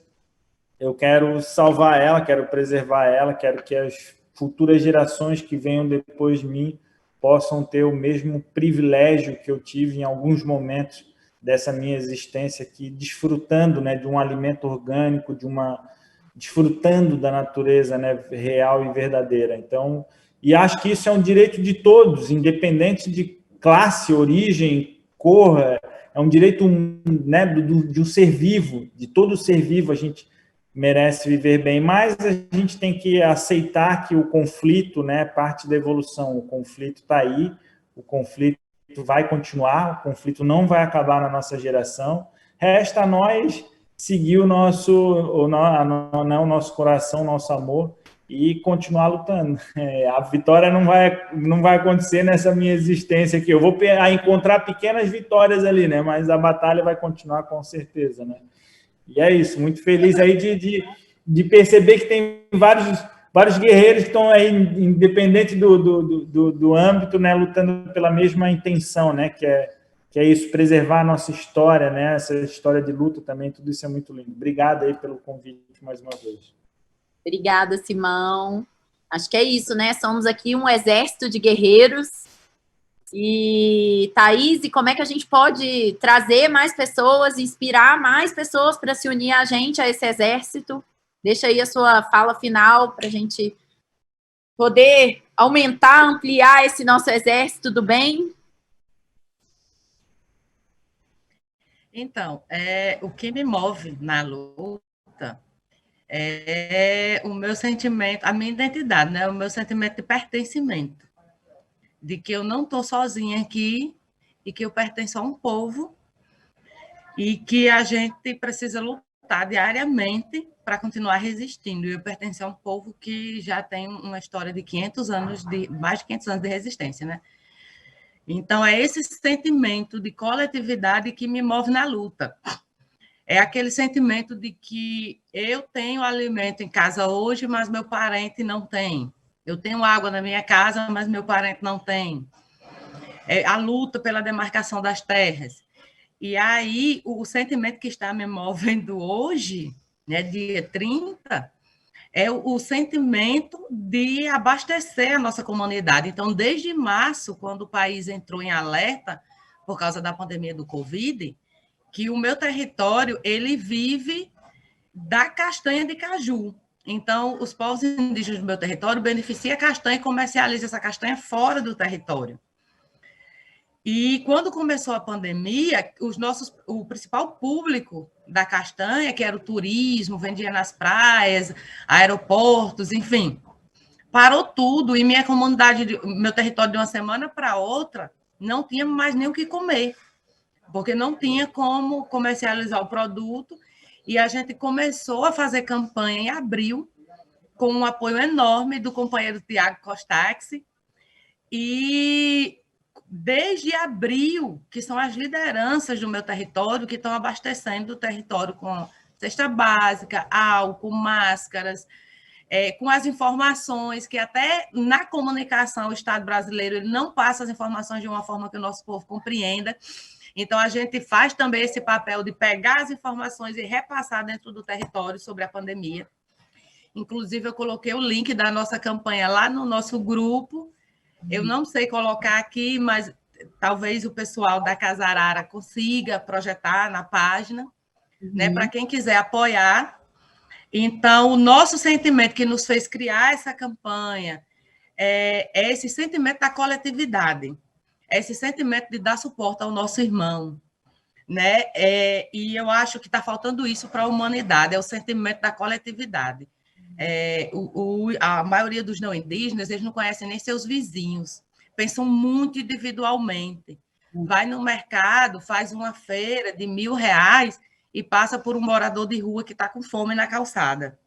eu quero salvar ela, quero preservar ela, quero que as futuras gerações que venham depois de mim possam ter o mesmo privilégio que eu tive em alguns momentos dessa minha existência aqui, desfrutando, né, de um alimento orgânico, desfrutando da natureza, né, real e verdadeira. Então, e acho que isso é um direito de todos, independente de classe, origem, cor, é um direito, né, de um ser vivo, de todo ser vivo. A gente merece viver bem, mas a gente tem que aceitar que o conflito, né, é parte da evolução. O conflito está aí, o conflito vai continuar, o conflito não vai acabar na nossa geração. Resta a nós seguir o nosso coração, o nosso amor e continuar lutando. A vitória não vai acontecer nessa minha existência aqui. Eu vou encontrar pequenas vitórias ali, né, mas a batalha vai continuar com certeza, né. E é isso, muito feliz aí de perceber que tem vários guerreiros que estão aí, independente do âmbito, né, lutando pela mesma intenção, né, que é isso, preservar a nossa história, né, essa história de luta também, tudo isso é muito lindo. Obrigado aí pelo convite mais uma vez. Obrigada, Simão. Acho que é isso, né? Somos aqui um exército de guerreiros. E, Thaís, como é que a gente pode trazer mais pessoas, inspirar mais pessoas para se unir a gente, a esse exército? Deixa aí a sua fala final para a gente poder aumentar, ampliar esse nosso exército do bem. Então, o que me move na luta é o meu sentimento, a minha identidade, né? O meu sentimento de pertencimento, de que eu não estou sozinha aqui e que eu pertenço a um povo e que a gente precisa lutar diariamente para continuar resistindo. E eu pertenço a um povo que já tem uma história de 500 anos, mais de 500 anos de resistência, né? Então, é esse sentimento de coletividade que me move na luta. É aquele sentimento de que eu tenho alimento em casa hoje, mas meu parente não tem. Eu tenho água na minha casa, mas meu parente não tem. É a luta pela demarcação das terras. E aí, o sentimento que está me movendo hoje, né, dia 30, é o sentimento de abastecer a nossa comunidade. Então, desde março, quando o país entrou em alerta por causa da pandemia do Covid, que o meu território ele vive da castanha de caju. Então, os povos indígenas do meu território beneficiam a castanha e comercializam essa castanha fora do território. E quando começou a pandemia, o principal público da castanha, que era o turismo, vendia nas praias, aeroportos, enfim, parou tudo e minha comunidade, meu território de uma semana para outra, não tinha mais nem o que comer, porque não tinha como comercializar o produto e a gente começou a fazer campanha em abril, com um apoio enorme do companheiro Tiago Costaxi, e desde abril, que são as lideranças do meu território que estão abastecendo o território com cesta básica, álcool, máscaras, com as informações que até na comunicação o Estado brasileiro ele não passa as informações de uma forma que o nosso povo compreenda. Então, a gente faz também esse papel de pegar as informações e repassar dentro do território sobre a pandemia. Inclusive, eu coloquei o link da nossa campanha lá no nosso grupo. Eu não sei colocar aqui, mas talvez o pessoal da Casarara consiga projetar na página, né, para quem quiser apoiar. Então, o nosso sentimento que nos fez criar essa campanha é esse sentimento da coletividade, é esse sentimento de dar suporte ao nosso irmão, né? E eu acho que está faltando isso para a humanidade, é o sentimento da coletividade. A maioria dos não indígenas, eles não conhecem nem seus vizinhos, pensam muito individualmente. Vai no mercado, faz uma feira de R$1.000 e passa por um morador de rua que está com fome na calçada.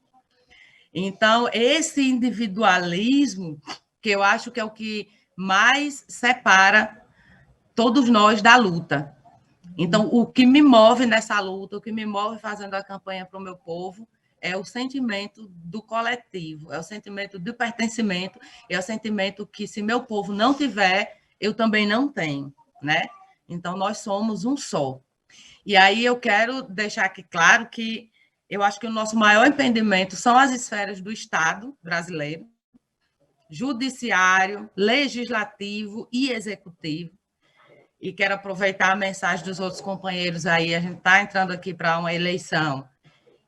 Então, esse individualismo, que eu acho que é o que mais separa todos nós da luta. Então, o que me move nessa luta, o que me move fazendo a campanha para o meu povo, é o sentimento do coletivo, é o sentimento do pertencimento, é o sentimento que, se meu povo não tiver, eu também não tenho, né? Então, nós somos um só. E aí eu quero deixar aqui claro que eu acho que o nosso maior impedimento são as esferas do Estado brasileiro, judiciário, legislativo e executivo. E quero aproveitar a mensagem dos outros companheiros aí, a gente está entrando aqui para uma eleição,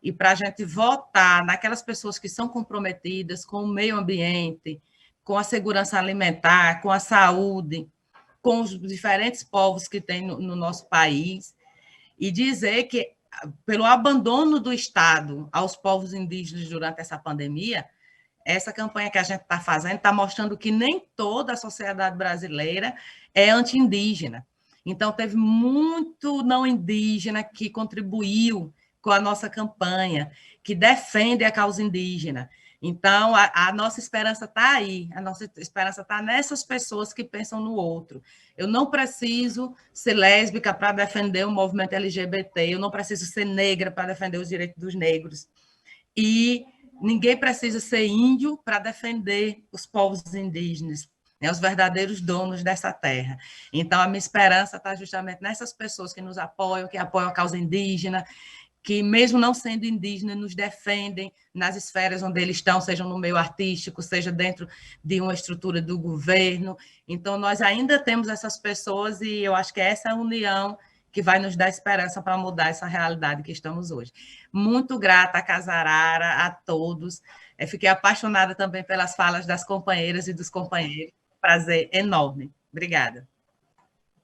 e para a gente votar naquelas pessoas que são comprometidas com o meio ambiente, com a segurança alimentar, com a saúde, com os diferentes povos que tem no nosso país, e dizer que, pelo abandono do Estado aos povos indígenas durante essa pandemia, essa campanha que a gente está fazendo está mostrando que nem toda a sociedade brasileira é anti-indígena. Então, teve muito não indígena que contribuiu com a nossa campanha, que defende a causa indígena. Então, a nossa esperança está aí, a nossa esperança está nessas pessoas que pensam no outro. Eu não preciso ser lésbica para defender o movimento LGBT, eu não preciso ser negra para defender os direitos dos negros. E ninguém precisa ser índio para defender os povos indígenas, né, os verdadeiros donos dessa terra. Então, a minha esperança está justamente nessas pessoas que nos apoiam, que apoiam a causa indígena, que, mesmo não sendo indígena, nos defendem nas esferas onde eles estão, seja no meio artístico, seja dentro de uma estrutura do governo. Então, nós ainda temos essas pessoas e eu acho que é essa união que vai nos dar esperança para mudar essa realidade que estamos hoje. Muito grata a Casarara, a todos. Fiquei apaixonada também pelas falas das companheiras e dos companheiros. Prazer enorme. Obrigada.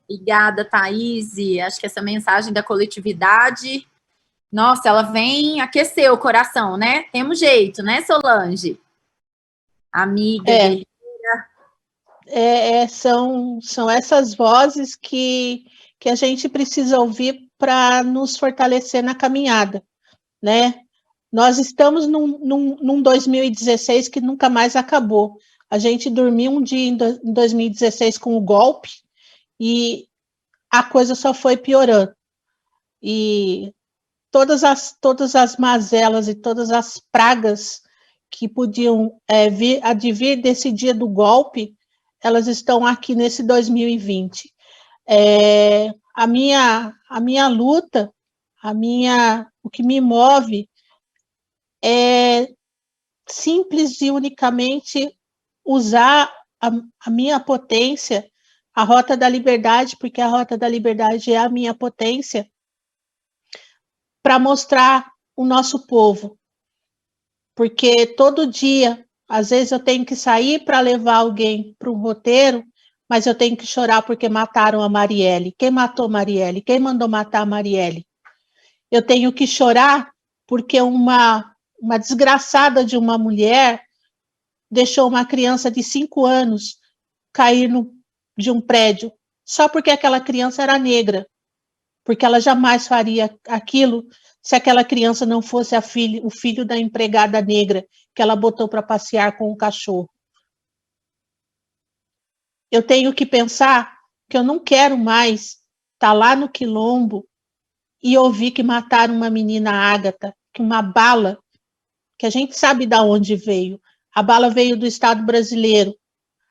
Obrigada, Thaís. Acho que essa mensagem da coletividade, nossa, ela vem aquecer o coração, né? Temos jeito, né, Solange? Amiga, são essas vozes que a gente precisa ouvir para nos fortalecer na caminhada, né? Nós estamos num 2016 que nunca mais acabou. A gente dormiu um dia em 2016 com o golpe e a coisa só foi piorando. E todas as mazelas e todas as pragas que podiam advir desse dia do golpe, elas estão aqui nesse 2020. A minha luta, o que me move é simples e unicamente usar a minha potência, a Rota da Liberdade, porque a Rota da Liberdade é a minha potência, para mostrar o nosso povo. Porque todo dia, às vezes eu tenho que sair para levar alguém para um roteiro, mas eu tenho que chorar porque mataram a Marielle. Quem matou Marielle? Quem mandou matar a Marielle? Eu tenho que chorar porque uma desgraçada de uma mulher deixou uma criança de 5 anos cair de um prédio, só porque aquela criança era negra, porque ela jamais faria aquilo se aquela criança não fosse o filho da empregada negra que ela botou para passear com o cachorro. Eu tenho que pensar que eu não quero mais estar lá no Quilombo e ouvir que mataram uma menina Ágata, que uma bala, que a gente sabe de onde veio, a bala veio do Estado brasileiro,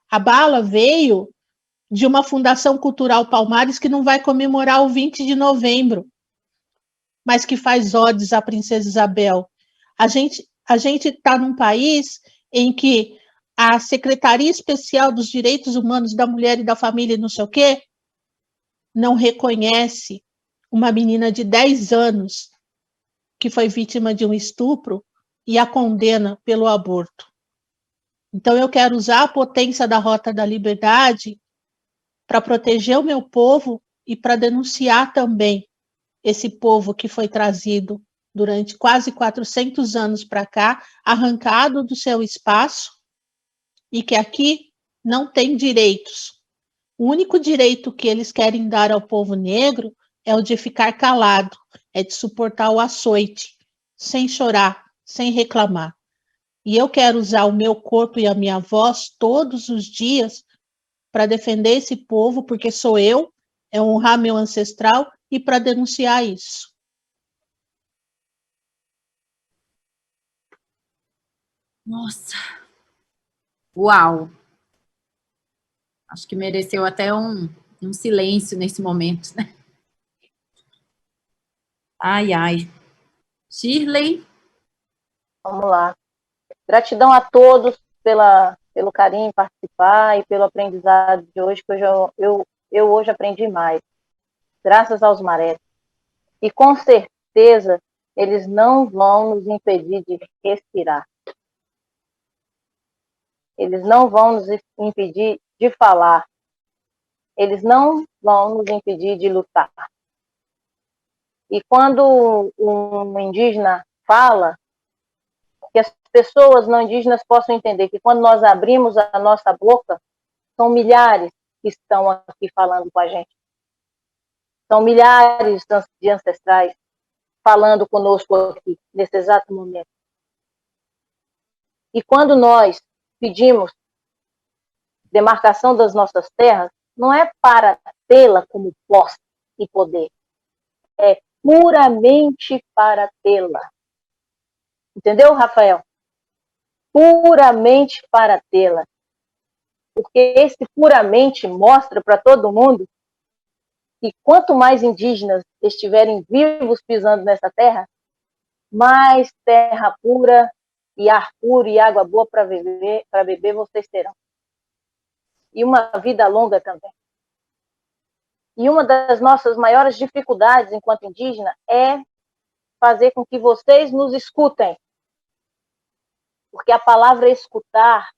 a bala veio de uma Fundação Cultural Palmares que não vai comemorar o 20 de novembro, mas que faz odes à Princesa Isabel. A gente está num país em que a Secretaria Especial dos Direitos Humanos da Mulher e da Família, não sei o quê, não reconhece uma menina de 10 anos que foi vítima de um estupro e a condena pelo aborto. Então, eu quero usar a potência da Rota da Liberdade para proteger o meu povo e para denunciar também esse povo que foi trazido durante quase 400 anos para cá, arrancado do seu espaço e que aqui não tem direitos. O único direito que eles querem dar ao povo negro é o de ficar calado, é de suportar o açoite, sem chorar, sem reclamar. E eu quero usar o meu corpo e a minha voz todos os dias para defender esse povo, porque sou eu, é honrar meu ancestral e para denunciar isso. Nossa. Uau. Acho que mereceu até um silêncio nesse momento, né? Ai, ai. Shirley? Vamos lá. Gratidão a todos pelo carinho em participar e pelo aprendizado de hoje, que eu hoje aprendi mais. Graças aos marés. E com certeza eles não vão nos impedir de respirar. Eles não vão nos impedir de falar. Eles não vão nos impedir de lutar. E quando um indígena fala, que as pessoas não indígenas possam entender que quando nós abrimos a nossa boca, são milhares que estão aqui falando com a gente. São milhares de ancestrais falando conosco aqui, nesse exato momento. E quando nós pedimos demarcação das nossas terras, não é para tê-la como posse e poder, é puramente para tê-la. Entendeu, Rafael? puramente para tê-la. Porque esse puramente mostra para todo mundo que quanto mais indígenas estiverem vivos pisando nessa terra, mais terra pura e ar puro e água boa para beber vocês terão. E uma vida longa também. E uma das nossas maiores dificuldades enquanto indígena é fazer com que vocês nos escutem. Porque a palavra escutar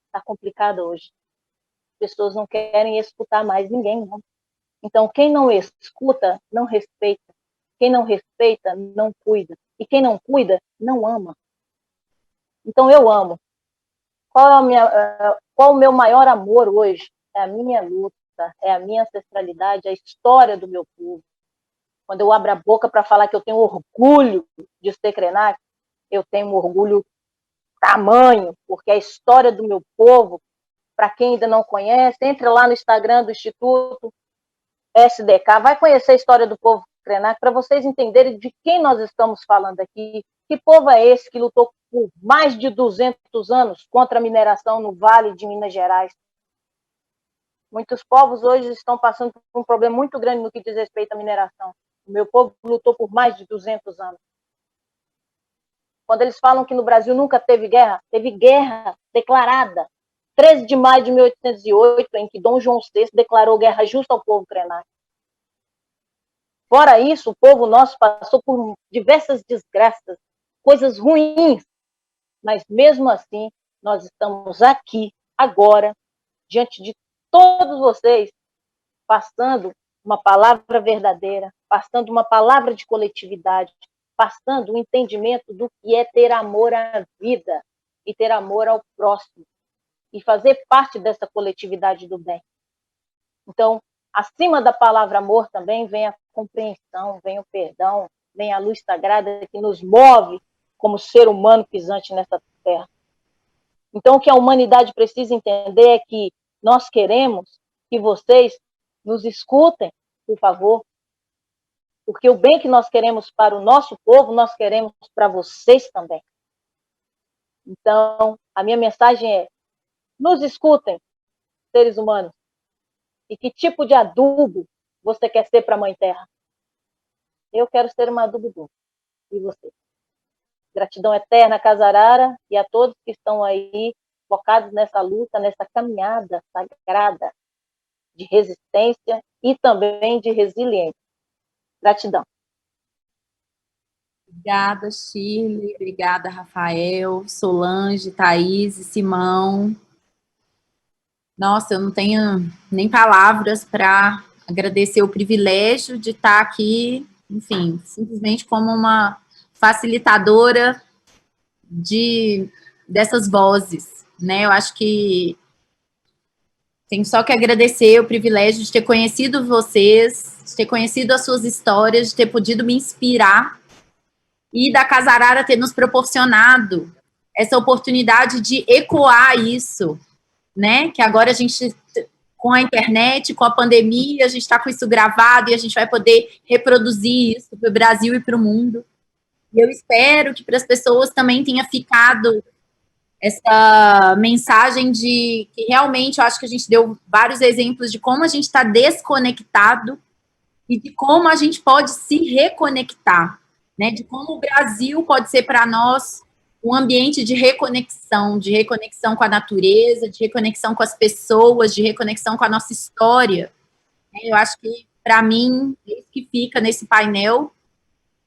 está complicada hoje. As pessoas não querem escutar mais ninguém, não. Então, quem não escuta, não respeita. Quem não respeita, não cuida. E quem não cuida, não ama. Então, eu amo. Qual o meu maior amor hoje? É a minha luta, é a minha ancestralidade, a história do meu povo. Quando eu abro a boca para falar que eu tenho orgulho de ser Krenak, eu tenho um orgulho tamanho, porque a história do meu povo, para quem ainda não conhece, entre lá no Instagram do Instituto SDK, vai conhecer a história do povo Krenak, para vocês entenderem de quem nós estamos falando aqui. Que povo é esse que lutou por mais de 200 anos contra a mineração no Vale de Minas Gerais? Muitos povos hoje estão passando por um problema muito grande no que diz respeito à mineração. O meu povo lutou por mais de 200 anos. Quando eles falam que no Brasil nunca teve guerra declarada. 13 de maio de 1808, em que Dom João VI declarou guerra justa ao povo Krenak. Fora isso, o povo nosso passou por diversas desgraças, coisas ruins, mas mesmo assim, nós estamos aqui, agora, diante de todos vocês, passando uma palavra verdadeira, passando uma palavra de coletividade, passando o entendimento do que é ter amor à vida e ter amor ao próximo, e fazer parte dessa coletividade do bem. Então, acima da palavra amor também vem a compreensão, vem o perdão, vem a luz sagrada que nos move como ser humano pisante nessa terra. Então, o que a humanidade precisa entender é que nós queremos que vocês nos escutem, por favor, porque o bem que nós queremos para o nosso povo, nós queremos para vocês também. Então, a minha mensagem é: nos escutem, seres humanos. E que tipo de adubo você quer ser para a Mãe Terra? Eu quero ser uma adubo duplo. E você? Gratidão eterna, Casarara, e a todos que estão aí focados nessa luta, nessa caminhada sagrada de resistência e também de resiliência. Gratidão. Obrigada, Shirley. Obrigada, Rafael, Solange, Thaís, Simão. Nossa, eu não tenho nem palavras para agradecer o privilégio de estar aqui, enfim, simplesmente como uma facilitadora dessas vozes, né? Eu acho que tenho só que agradecer o privilégio de ter conhecido vocês, de ter conhecido as suas histórias, de ter podido me inspirar e da Casarara ter nos proporcionado essa oportunidade de ecoar isso, né? Que agora a gente, com a internet, com a pandemia, a gente está com isso gravado e a gente vai poder reproduzir isso para o Brasil e para o mundo. E eu espero que para as pessoas também tenha ficado essa mensagem de que realmente eu acho que a gente deu vários exemplos de como a gente está desconectado e de como a gente pode se reconectar, né? De como o Brasil pode ser para nós um ambiente de reconexão com a natureza, de reconexão com as pessoas, de reconexão com a nossa história. Eu acho que, para mim, é isso que fica nesse painel,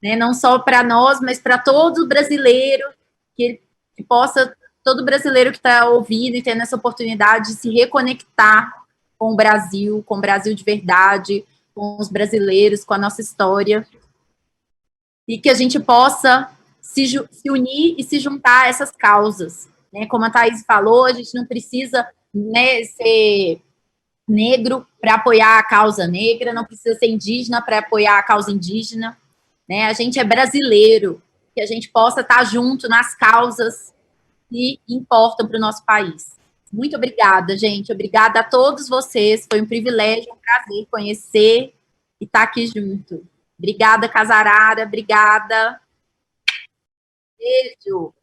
né? Não só para nós, mas para todo brasileiro, que possa, todo brasileiro que está ouvindo e tendo essa oportunidade de se reconectar com o Brasil de verdade, com os brasileiros, com a nossa história, e que a gente possa se unir e se juntar a essas causas, né? Como a Thaís falou, a gente não precisa, né, ser negro para apoiar a causa negra, não precisa ser indígena para apoiar a causa indígena, né? A gente é brasileiro, que a gente possa estar junto nas causas que importam para o nosso país. Muito obrigada, gente. Obrigada a todos vocês. Foi um privilégio, um prazer conhecer e estar aqui junto. Obrigada, Casarara. Obrigada. Beijo.